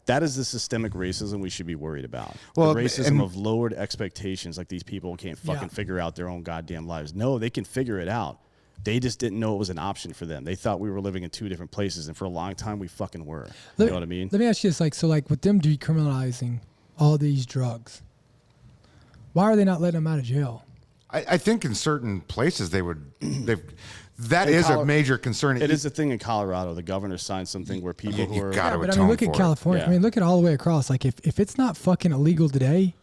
That is the systemic racism we should be worried about. Well, the racism of lowered expectations, like these people can't fucking figure out their own goddamn lives. No, they can figure it out. They just didn't know it was an option for them. They thought we were living in two different places, and for a long time we fucking were. You know what I mean? Let me ask you this: like with them decriminalizing all these drugs, why are they not letting them out of jail? I think in certain places that is a major concern. It is a thing in Colorado. The governor signed something where people who are gotta But I mean, look at California. Yeah. I mean, look at all the way across. Like if it's not fucking illegal today,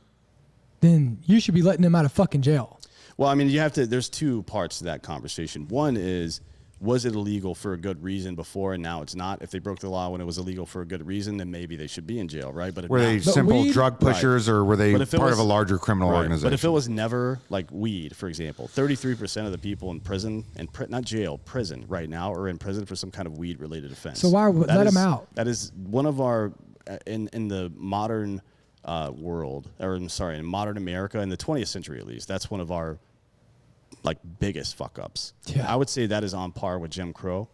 then you should be letting them out of fucking jail. Well, I mean, there's two parts to that conversation. One is, was it illegal for a good reason before and now it's not? If they broke the law when it was illegal for a good reason, then maybe they should be in jail, right? But were they simple drug pushers, or were they part of a larger criminal organization? But if it was never like weed, for example, 33% of the people in prison, not jail, prison right now, are in prison for some kind of weed-related offense. So why let them out? That is one of our, in the modern world, or I'm sorry, in modern America, in the 20th century at least, that's one of our like biggest fuck ups. Yeah. I would say that is on par with Jim Crow,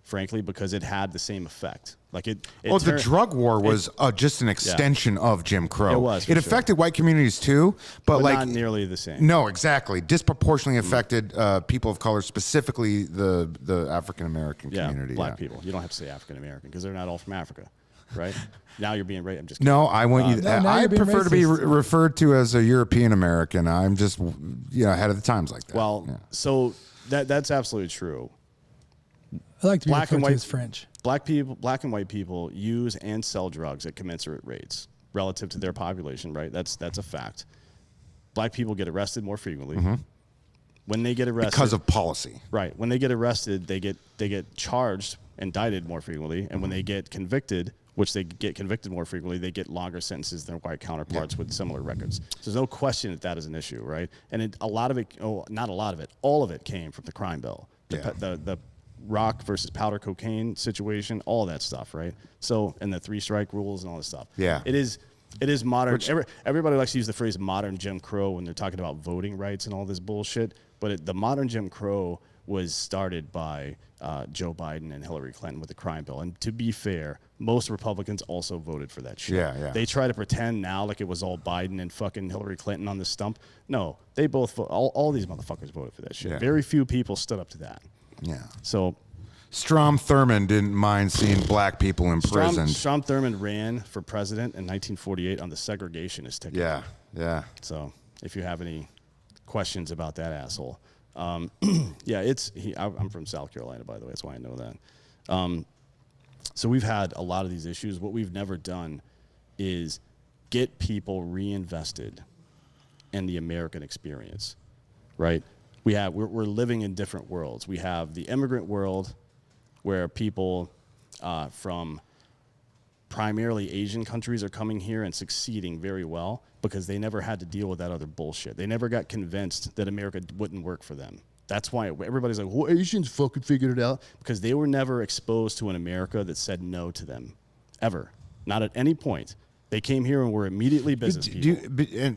frankly, because it had the same effect. Like the drug war was just an extension of Jim Crow. It was. It affected white communities too, but like not nearly the same. No, exactly. Disproportionately affected people of color, specifically the African American community. Black people. You don't have to say African American because they're not all from Africa, right? Now you're being right. I'm just kidding. No, I want you. I prefer to be racist. referred to as a European American. I'm just ahead of the times like that. Well, so that's absolutely true. I like to be Black and referred to white as French. Black and white people use and sell drugs at commensurate rates relative to their population, right? That's a fact. Black people get arrested more frequently. When they get arrested because of policy. Right. When they get arrested, they get charged, indicted more frequently, and when they get convicted, which they get convicted more frequently, they get longer sentences than white counterparts with similar records. So there's no question that is an issue, right? And not a lot of it, all of it came from the crime bill. The rock versus powder cocaine situation, all that stuff, right? So, and the 3-strike rules and all this stuff. Yeah. It is modern. Everybody likes to use the phrase modern Jim Crow when they're talking about voting rights and all this bullshit. But the modern Jim Crow was started by Joe Biden and Hillary Clinton with the crime bill. And to be fair, most Republicans also voted for that shit. Yeah. They try to pretend now like it was all Biden and fucking Hillary Clinton on the stump. No, they both all these motherfuckers voted for that shit. Yeah. Very few people stood up to that. Yeah. So Strom Thurmond didn't mind seeing black people imprisoned. Strom Thurmond ran for president in 1948 on the segregationist ticket. Yeah. So if you have any questions about that asshole. I'm from South Carolina, by the way. That's why I know that. So we've had a lot of these issues. What we've never done is get people reinvested in the American experience, right? we're living in different worlds. We have the immigrant world, where people from primarily Asian countries are coming here and succeeding very well because they never had to deal with that other bullshit. They never got convinced that America wouldn't work for them. That's why everybody's like, well, Asians fucking figured it out, because they were never exposed to an America that said no to them, ever. Not at any point. They came here and were immediately business people.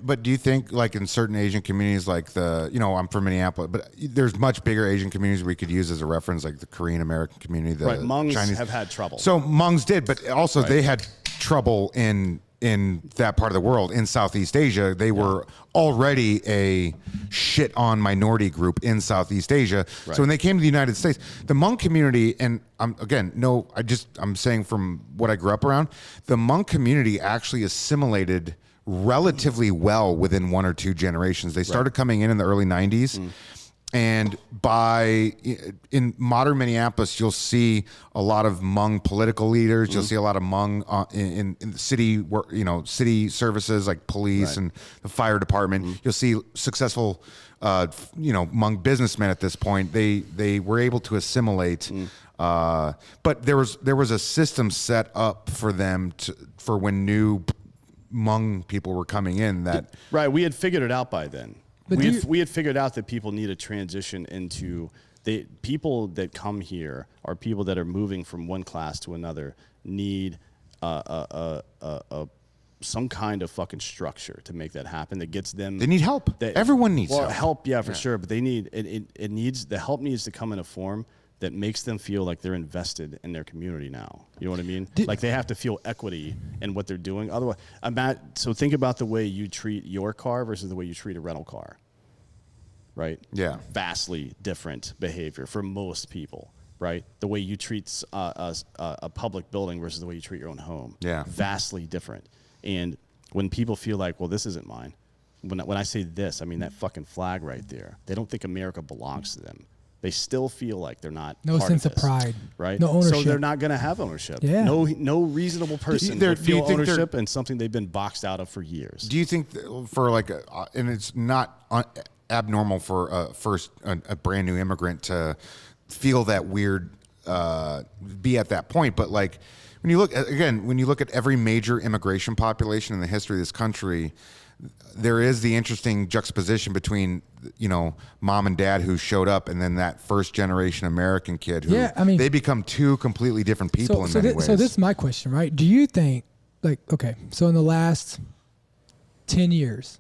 But do you think, like in certain Asian communities, like I'm from Minneapolis, but there's much bigger Asian communities we could use as a reference, like the Korean American community, the right, Hmongs Chinese have had trouble. So Hmongs did, but also they had trouble in that part of the world. In Southeast Asia, they were already a shit on minority group in Southeast Asia. Right. So when they came to the United States, the Hmong community, and I'm saying from what I grew up around, the Hmong community actually assimilated relatively well within 1 or 2 generations. They started coming in the early 90s. And in modern Minneapolis, you'll see a lot of Hmong political leaders. You'll see a lot of Hmong in the city, city services like police and the fire department. You'll see successful, Hmong businessmen at this point. They were able to assimilate, but there was a system set up for them for when new Hmong people were coming in. That right, we had figured it out by then. But we had figured out that people need a transition into people that come here are people that are moving from one class to another, need some kind of fucking structure to make that happen that gets them. They need help. Everyone needs help. Yeah, for sure. But they need the help needs to come in a form that makes them feel like they're invested in their community now. You know what I mean? Like they have to feel equity in what they're doing. Otherwise, so think about the way you treat your car versus the way you treat a rental car. Right? Yeah. Vastly different behavior for most people. Right? The way you treat a public building versus the way you treat your own home. Yeah. Vastly different. And when people feel like, well, this isn't mine. When I say this, I mean that fucking flag right there. They don't think America belongs to them. They still feel like they're not no part sense of of pride, right? No ownership. So they're not going to have ownership. Yeah. No reasonable person would feel ownership in something they've been boxed out of for years. Do you think for and it's not abnormal for a brand new immigrant to feel that weird, be at that point, but like when you look at every major immigration population in the history of this country, there is the interesting juxtaposition between, mom and dad who showed up and then that first generation American kid who they become two completely different people in many ways. So this is my question, right? Do you think, so in the last 10 years,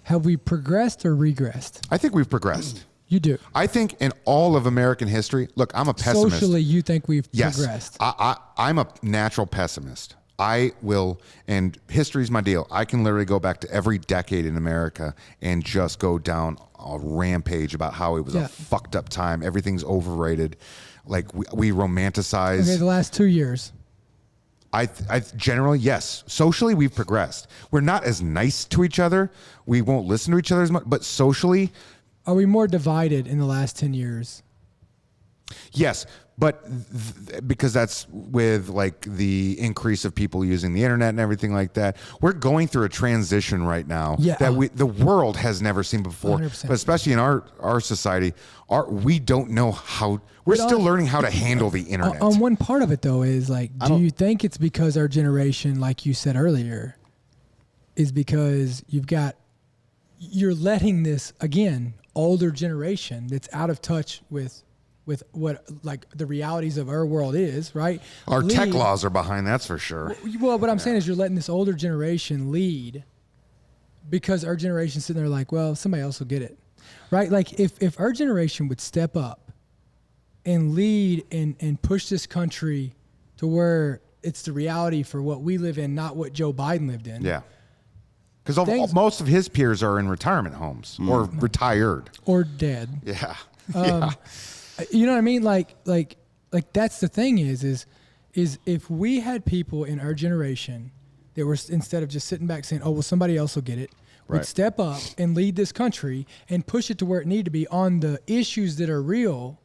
have we progressed or regressed? I think we've progressed. You do? I think in all of American history, look, I'm a pessimist. Socially, you think we've yes, progressed? I'm a natural pessimist. I will, and history's my deal. I can literally go back to every decade in America and just go down a rampage about how it was a fucked up time. Everything's overrated. Like we romanticize. Okay, the last 2 years. I generally, yes. Socially, we've progressed. We're not as nice to each other. We won't listen to each other as much, but socially. Are we more divided in the last 10 years? Yes, but because that's with like the increase of people using the internet and everything like that. We're going through a transition right now that the world has never seen before. 100%. But especially in our society, we don't know how. We're still learning how to handle the internet. On one part of it though is like, do you think it's because our generation, like you said earlier, is because you're letting this again older generation that's out of touch with what like the realities of our world is, right? Our tech laws are behind, that's for sure. Well, what I'm saying is you're letting this older generation lead because our generation's sitting there like, well, somebody else will get it, right? Like if our generation would step up and lead and push this country to where it's the reality for what we live in, not what Joe Biden lived in. Yeah. Because most of his peers are in retirement homes or retired. Or dead. Yeah. You know what I mean? Like that's the thing is if we had people in our generation that were, instead of just sitting back saying, oh, well, somebody else will get it, would step up and lead this country and push it to where it needed to be on the issues that are real,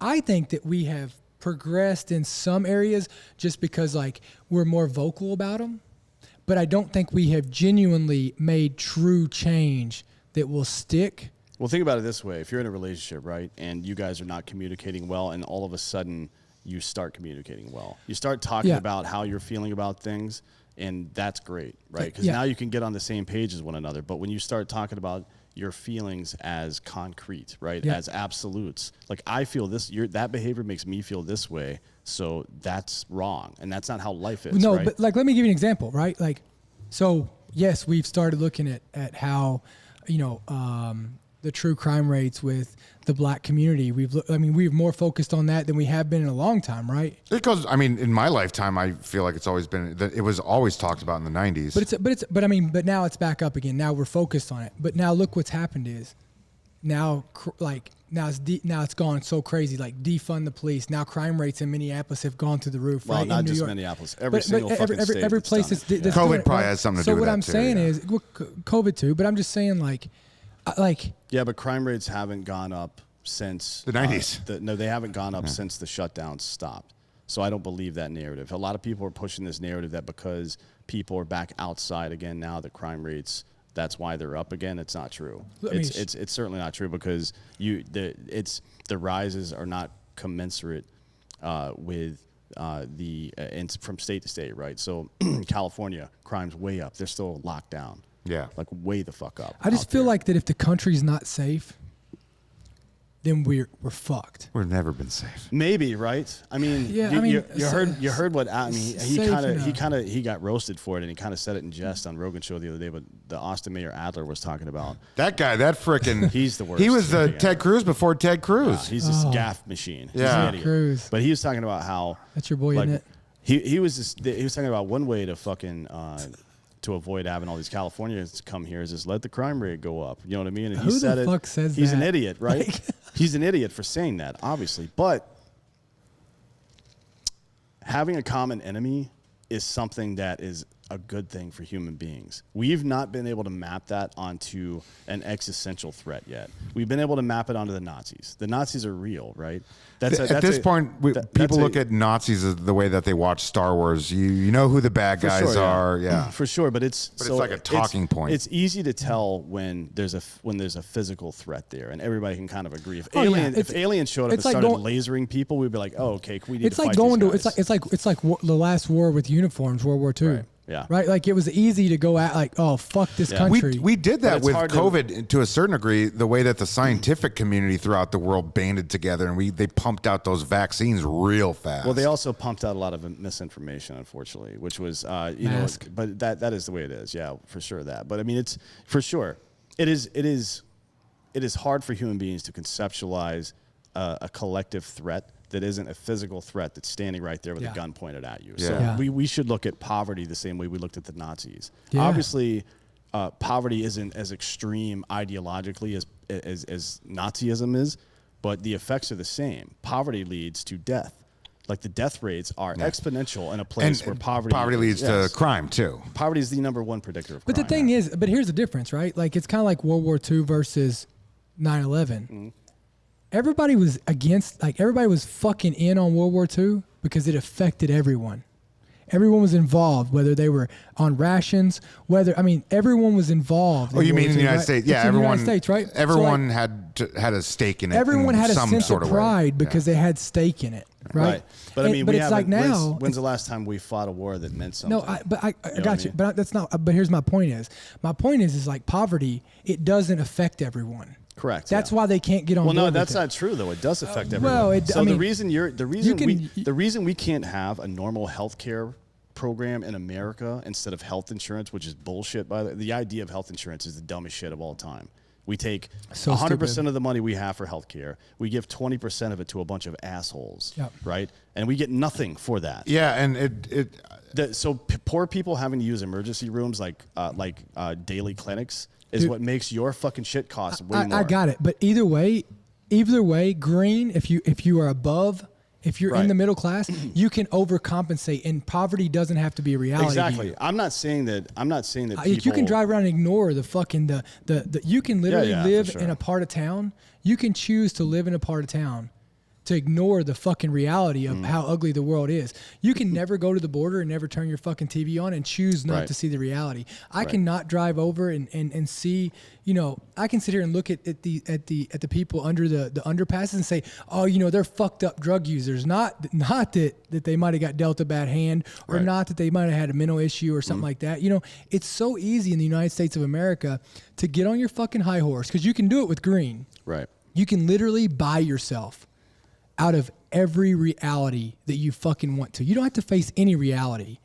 I think that we have progressed in some areas just because like we're more vocal about them. But I don't think we have genuinely made true change that will stick Well, think about it this way. If you're in a relationship, right, and you guys are not communicating well, and all of a sudden you start communicating well. You start talking about how you're feeling about things, and that's great, right? Because now you can get on the same page as one another. But when you start talking about your feelings as concrete, right, as absolutes, like I feel this, that behavior makes me feel this way, so that's wrong. And that's not how life is, No, right? but like, let me give you an example, right? Like, so yes, we've started looking at how, you know, the true crime rates with the black community. We've more focused on that than we have been in a long time, right? Because I mean, in my lifetime, I feel like it's always been it was always talked about in the 90s. But now it's back up again. Now we're focused on it. But now look what's happened is now it's gone so crazy. Like defund the police. Now crime rates in Minneapolis have gone through the roof. Well, right? not in New just York. Minneapolis. Every single fucking state. Every place that's done it. COVID probably has something to do with what that I'm too, saying yeah. is COVID too. But I'm just saying like. Yeah, but crime rates haven't gone up since the 90s. No, they haven't gone up since the shutdown stopped. So I don't believe that narrative. A lot of people are pushing this narrative that because people are back outside again now, the crime rates, that's why they're up again. It's not true. It's certainly not true because the rises are not commensurate with from state to state, right? So California, crime's way up. They're still locked down. Yeah. Like way the fuck up. I just feel like that if the country's not safe, then we're fucked. We've never been safe. Maybe, right? I mean, Yeah, you heard what I mean. He got roasted for it, and he kind of said it in jest on Rogan's show the other day. But the Austin Mayor Adler was talking about That guy, that frickin' he's the worst. He was the Ted Cruz before Ted Cruz. he's this gaff machine. He's Yeah. an idiot. Cruz. But he was talking about how That's your boy, like, isn't it? he was talking about one way to fucking to avoid having all these Californians come here is just let the crime rate go up. You know what I mean? And Who the fuck says he's that? an idiot, right? Like- He's an idiot for saying that, obviously. But having a common enemy is something that is a good thing for human beings. We've not been able to map that onto an existential threat yet. We've been able to map it onto the Nazis. The Nazis are real, right? At this point, people look at Nazis as the way that they watch Star Wars. You know who the bad guys are, yeah, for sure. But it's like a talking point. It's easy to tell when there's a physical threat there, and everybody can kind of agree. If aliens showed up and started lasering people, we'd be like, oh, okay, we need to fight these guys. It's like the last war with uniforms, World War II. Right. Yeah. Right. Like it was easy to go at like, oh, fuck this country. We did that with COVID to a certain degree. The way that the scientific community throughout the world banded together and they pumped out those vaccines real fast. Well, they also pumped out a lot of misinformation, unfortunately, which was but that is the way it is. Yeah, for sure that. But I mean, it's for sure. It is hard for human beings to conceptualize a collective threat that isn't a physical threat that's standing right there with a gun pointed at you. So we should look at poverty the same way we looked at the Nazis. Yeah. Obviously, poverty isn't as extreme ideologically as Nazism is, but the effects are the same. Poverty leads to death. Like the death rates are exponential in a place where poverty leads to crime too. Poverty is the number one predictor of crime. But the thing is, here's the difference, right? Like it's kind of like World War II versus 9/11. Mm-hmm. Everybody was fucking in on World War II because it affected everyone. Everyone was involved, whether they were on rations, everyone was involved. Oh, you mean in the United States? Yeah, everyone. In the United States, right? Everyone had a stake in it. Everyone had a sense sort of pride because they had stake in it, right? But I mean, it's like now. When's the last time we fought a war that meant something? No, I got you. But that's not. But here's my point: is like poverty. It doesn't affect everyone. Correct. That's why they can't get on. Well, board no, that's with it. not true though. It does affect everyone. The reason we can't have a normal healthcare program in America instead of health insurance, which is bullshit. By the idea of health insurance is the dumbest shit of all time. We take 100% of the money we have for healthcare. We give 20% of it to a bunch of assholes, right? And we get nothing for that. Yeah, and so poor people having to use emergency rooms like daily clinics is what makes your fucking shit cost way more. I got it, but either way, green. If you are above. If you're in the middle class, you can overcompensate, and poverty doesn't have to be a reality. Exactly. I'm not saying that people, you can drive around and ignore the fucking the you can literally live in a part of town. You can choose to live in a part of town to ignore the fucking reality of how ugly the world is. You can never go to the border and never turn your fucking TV on and choose not to see the reality. I cannot drive over and see, you know, I can sit here and look at the people under the underpasses and say, oh, you know, they're fucked up drug users. Not that they might have got dealt a bad hand, or not that they might have had a mental issue or something like that. You know, it's so easy in the United States of America to get on your fucking high horse, because you can do it with green. Right. You can literally buy yourself out of every reality that you fucking want to. You don't have to face any reality.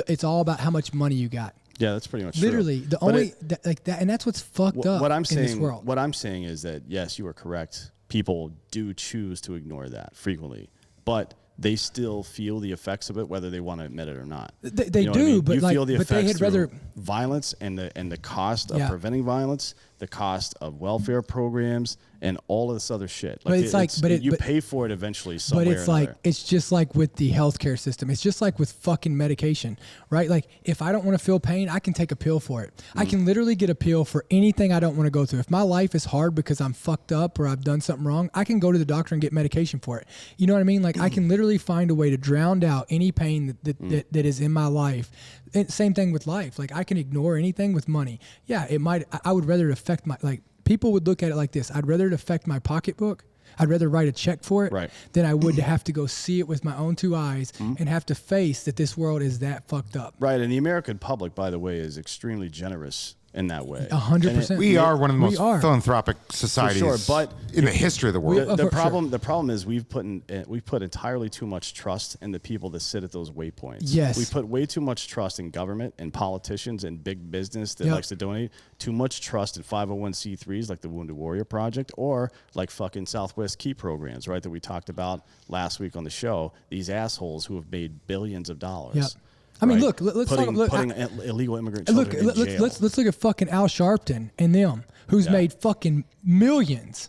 It's all about how much money you got. Yeah, that's pretty much literally true. The only like that, and that's what's fucked up in this world. What I'm saying is that yes, you are correct. People do choose to ignore that frequently, but they still feel the effects of it, whether they want to admit it or not. They you know do, I mean? but you like, feel the but they effects had rather violence and the cost of preventing violence, the cost of welfare programs, and all of this other shit. But you pay for it eventually somewhere. But it's like it's just like with the healthcare system. It's just like with fucking medication, right? Like if I don't want to feel pain, I can take a pill for it. I can literally get a pill for anything I don't want to go through. If my life is hard because I'm fucked up or I've done something wrong, I can go to the doctor and get medication for it. You know what I mean? Like I can literally find a way to drown out any pain that is in my life. And same thing with life. Like I can ignore anything with money. Yeah, it might. I would rather it affect my, like people would look at it like this. I'd rather it affect my pocketbook. I'd rather write a check for it than I would to have to go see it with my own two eyes and have to face that this world is that fucked up. Right, and the American public, by the way, is extremely generous in that way. 100%. We are one of the most philanthropic societies but in the history of the world. The problem is we've put entirely too much trust in the people that sit at those waypoints. Yes. We put way too much trust in government and politicians and big business that likes to donate. Too much trust in 501c3s like the Wounded Warrior Project or like fucking Southwest Key programs, right, that we talked about last week on the show. These assholes who have made billions of dollars. Yep. I mean, look. Let's putting illegal immigrant children in jail. Let's look at fucking Al Sharpton and them, who's made fucking millions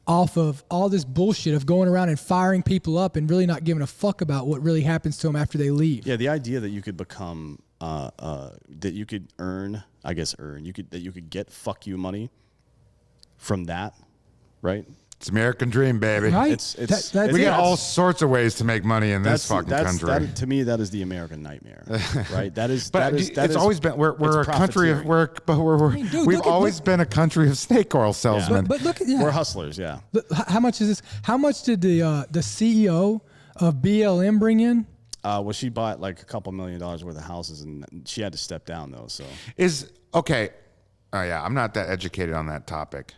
off of all this bullshit of going around and firing people up and really not giving a fuck about what really happens to them after they leave. Yeah, the idea that you could become, that you could that you could get fuck you money from that, right? It's American dream, baby. Right. We got all sorts of ways to make money in this fucking country. To me, that is the American nightmare, right? That is. It's always been. We're a country of. We've always been a country of snake oil salesmen. But look at we're hustlers. Yeah. How much is this? How much did the CEO of BLM bring in? Well, she bought like a couple $1 million worth of houses, and she had to step down though. So okay. Oh yeah, I'm not that educated on that topic.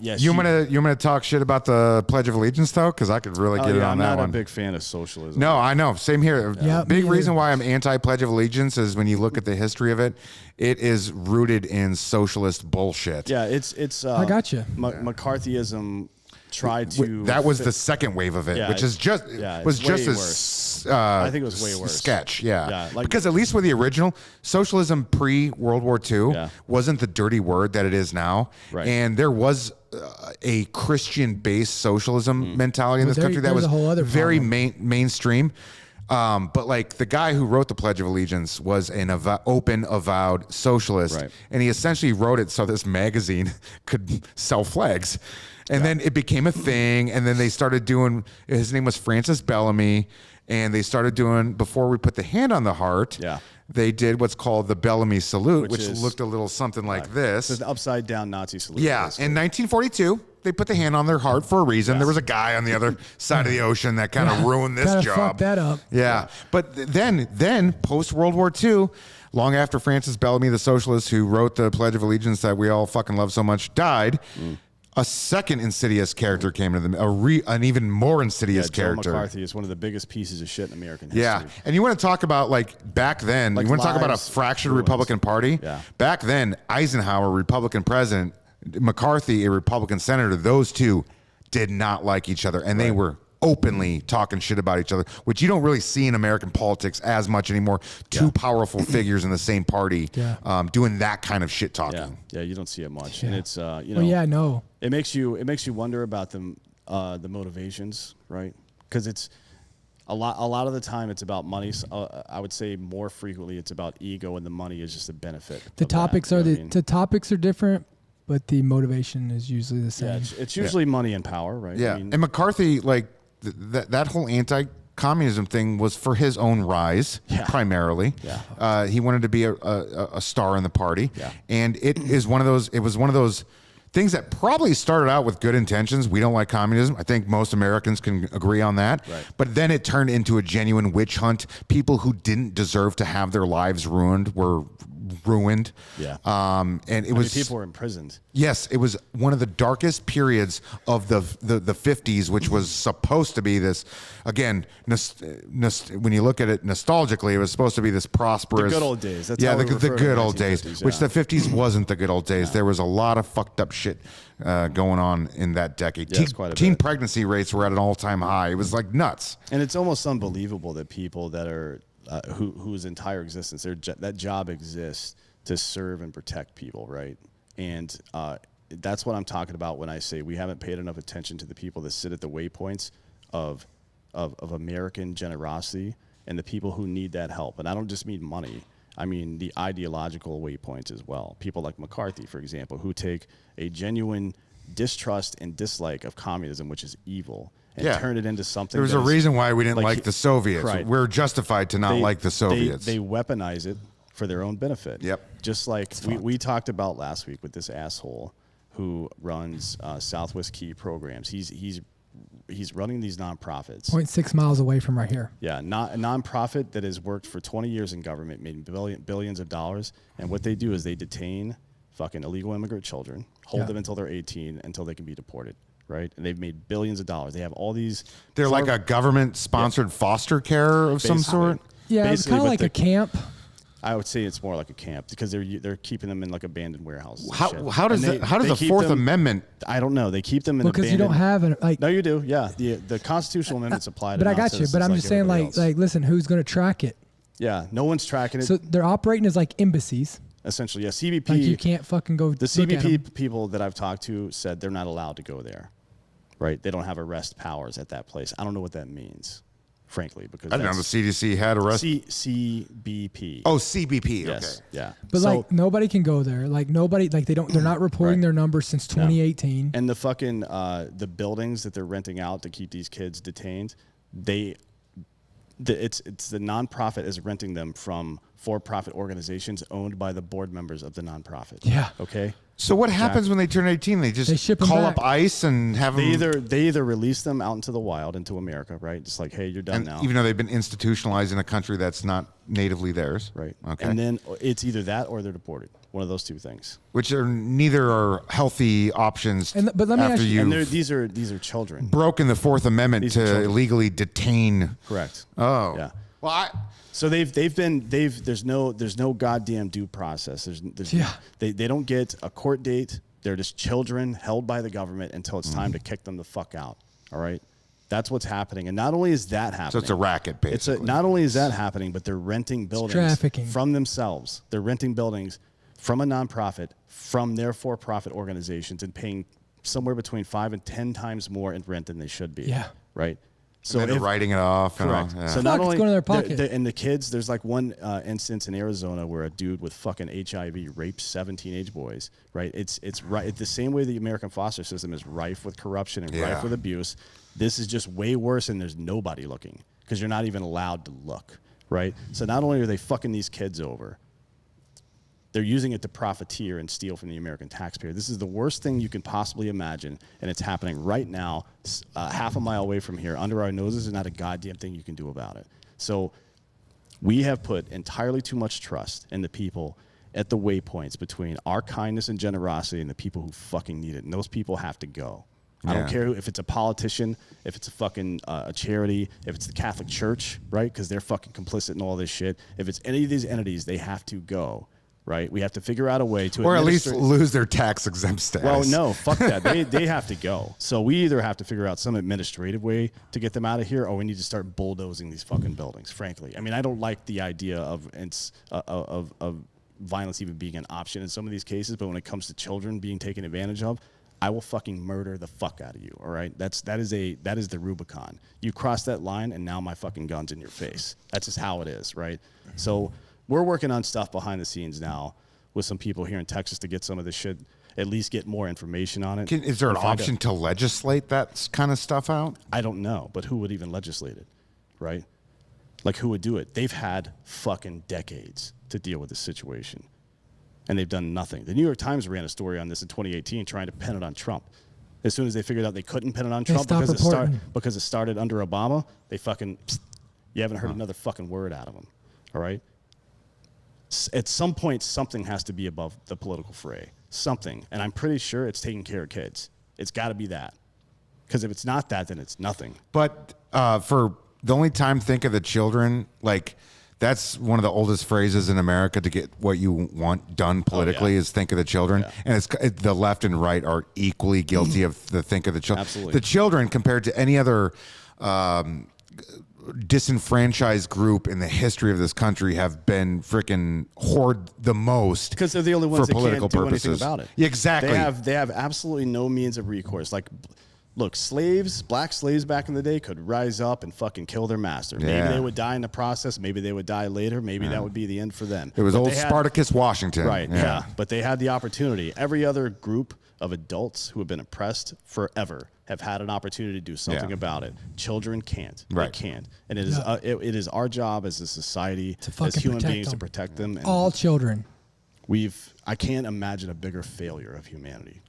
Yes. You want to talk shit about the Pledge of Allegiance though, because I could really get it on that one. I'm not a big fan of socialism. No, I know. Same here. Yeah, big reason why I'm anti-Pledge of Allegiance is when you look at the history of it, it is rooted in socialist bullshit. Yeah, it's. I got you. McCarthyism tried to. That was the second wave of it, which is just was just as. I think it was way worse. Sketch, because at least with the original, socialism pre-World War II wasn't the dirty word that it is now, and there was a Christian-based socialism mentality in this country that was very mainstream. But like the guy who wrote the Pledge of Allegiance was an open, avowed socialist, and he essentially wrote it so this magazine could sell flags. And then it became a thing, and then they started doing, his name was Francis Bellamy, and they started doing, before we put the hand on the heart, they did what's called the Bellamy salute, which looked a little something like this. It's an upside down Nazi salute. Yeah, basically. In 1942, they put the hand on their heart for a reason. There was a guy on the other side of the ocean that kind of ruined this job. Fucked that up. Yeah, but then post-World War II, long after Francis Bellamy, the socialist who wrote the Pledge of Allegiance that we all fucking love so much, died, a second insidious character came into an even more insidious character. Joe McCarthy is one of the biggest pieces of shit in American history. Yeah, and you want to talk about like back then, you want to talk about a fractured Republican Party? Yeah. Back then, Eisenhower, Republican president, McCarthy, a Republican senator, those two did not like each other, and they were openly talking shit about each other, which you don't really see in American politics as much anymore. Two powerful figures in the same party doing that kind of shit talking. Yeah, you don't see it much, and it's It makes you wonder about the motivations, right? Because it's a lot of the time it's about money. I would say more frequently it's about ego, and the money is just a benefit. The topics are different. but the motivation is usually the same. Yeah, it's usually money and power, right? Yeah, I mean, and McCarthy, like that whole anti-communism thing was for his own rise, primarily. Yeah. He wanted to be a star in the party, Yeah. and it was one of those things that probably started out with good intentions. We don't like communism. I think most Americans can agree on that. Right. But then it turned into a genuine witch hunt. People who didn't deserve to have their lives ruined were ruined. Yeah. And it was people were imprisoned. Yes, it was one of the darkest periods of the 50s, which was supposed to be this, again, when you look at it nostalgically, it was supposed to be this prosperous. The good old days. That's yeah, how we the refer to good the old days, 1950s, which yeah. the 50s wasn't the good old days. There was a lot of fucked up shit going on in that decade. Yeah, it's quite a Teen bit. pregnancy rates were at an all-time high. It was like nuts. And it's almost unbelievable that people that are whose entire existence, that job exists to serve and protect people, right? And that's what I'm talking about when I say we haven't paid enough attention to the people that sit at the waypoints of American generosity and the people who need that help. And I don't just mean money. I mean the ideological waypoints as well. People like McCarthy, for example, who take a genuine distrust and dislike of communism, which is evil, and turn it into something. There was a reason why we didn't like the Soviets. Right. We're justified to not like the Soviets. They weaponize it for their own benefit. Yep. Just like we talked about last week with this asshole who runs Southwest Key programs. He's running these nonprofits. 0.6 miles away from right here. Yeah, not a nonprofit that has worked for 20 years in government, made billions of dollars, and what they do is they detain fucking illegal immigrant children, hold them until they're 18, until they can be deported, right? And they've made billions of dollars. They have all these. They're like a government-sponsored foster care of some sort. Yeah, it's kind of like a camp. I would say it's more like a camp because they're keeping them in like abandoned warehouses. and How shit. does the keep Fourth them- Amendment? I don't know. They keep them in Because abandoned. you don't have an like. No, you do. Yeah, the constitutional amendments apply to. But I got you. But I'm just saying, everybody like, else. listen, who's going to track it? Yeah, no one's tracking it. So they're operating as like embassies. Essentially, yeah. CBP. Like you can't fucking go. The look at 'em. CBP people that I've talked to said they're not allowed to go there. Right? They don't have arrest powers at that place. I don't know what that means, frankly, because I didn't know the CDC had arrest. CBP. Oh, CBP. yes, Okay. yeah. But So- like nobody can go there. Like nobody. Like they're not reporting Right. their numbers since 2018. And the fucking the buildings that they're renting out to keep these kids detained, it's the nonprofit is renting them from for-profit organizations owned by the board members of the nonprofit. Yeah. Okay. So what happens when they turn 18? They just ship 'em call back. up ICE and have them. They either release them out into the wild, into America, right? Just like, hey, you're done And now. even though they've been institutionalized in a country that's not natively theirs, Right. Okay. And then it's either that or they're deported. One of those two things. Which are neither are healthy options. But let me after ask you- And you've these are children. broken the Fourth Amendment These are to children. illegally detain. Correct. Oh, Yeah. Well, So there's no goddamn due process. They don't get a court date. They're just children held by the government until it's time to kick them the fuck out. All right. That's what's happening. And not only is that happening. So it's a racket, basically. Not only is that happening, but they're renting buildings trafficking. from themselves. They're renting buildings from a nonprofit, from their for-profit organizations, and paying somewhere between 5 and 10 times more in rent than they should be. Yeah. Right. so they're writing it off. and all, Correct. yeah. So Fuck, not it's only going in their pocket. and the kids, there's like one instance in Arizona where a dude with fucking HIV raped 7 teenage boys. Right. It's right. It's the same way the American foster system is rife with corruption and Yeah. rife with abuse. This is just way worse, and there's nobody looking because you're not even allowed to look. Right. So not only are they fucking these kids over, they're using it to profiteer and steal from the American taxpayer. This is the worst thing you can possibly imagine, and it's happening right now, half a mile away from here, under our noses, and not a goddamn thing you can do about it. So we have put entirely too much trust in the people at the waypoints between our kindness and generosity and the people who fucking need it, and those people have to go. I don't Yeah. care if it's a politician, if it's a fucking a charity, if it's the Catholic Church, right? Because they're fucking complicit in all this shit. If it's any of these entities, they have to go. Right, we have to figure out a way to, Or at least administer- lose their tax exempt status. Well, no, fuck that. They have to go. So we either have to figure out some administrative way to get them out of here, or we need to start bulldozing these fucking buildings. Frankly, I mean, I don't like the idea of violence even being an option in some of these cases, but when it comes to children being taken advantage of, I will fucking murder the fuck out of you. All right, that is the Rubicon. You cross that line, and now my fucking gun's in your face. That's just how it is, right? So we're working on stuff behind the scenes now with some people here in Texas to get some of this shit. at least get more information on it. Is there an and find option out. to legislate that kind of stuff out? I don't know, but who would even legislate it, right? Like, who would do it? They've had fucking decades to deal with this situation, and they've done nothing. The New York Times ran a story on this in 2018 trying to pin it on Trump. As soon as they figured out they couldn't pin it on Trump stopped because it started under Obama, they fucking, you haven't heard another fucking word out of them, all right? At some point, something has to be above the political fray. Something. And I'm pretty sure it's taking care of kids. It's got to be that. Because if it's not that, then it's nothing. But for the only time, think of the children, like that's one of the oldest phrases in America to get what you want done politically is think of the children. Yeah. And the left and right are equally guilty of the think of the children. Absolutely. The children compared to any other disenfranchised group in the history of this country have been freaking hoard the most Because they're the only ones for that political can't do purposes. anything about it. Yeah, exactly. They have absolutely no means of recourse. Like, look, black slaves back in the day could rise up and fucking kill their master. Maybe Yeah. they would die in the process. Maybe they would die later. Maybe that would be the end for them. It was But old they had- Spartacus Washington. Right, yeah. But they had the opportunity. Every other group of adults who have been oppressed forever have had an opportunity to do something Yeah. about it. Children can't. Right. They can't. And it is it is our job as a society, To as fucking human protect beings, to them. protect them. And All children. I can't imagine a bigger failure of humanity.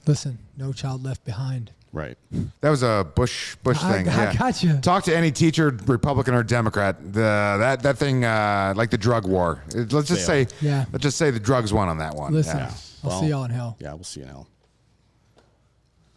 Listen, no child left behind. Right. That was a Bush thing. I gotcha. Talk to any teacher, Republican or Democrat. That thing, like the drug war. Let's just say Yeah. the drugs won on that one. Listen, Yeah. I'll see y'all in hell. Yeah, we'll see you in hell.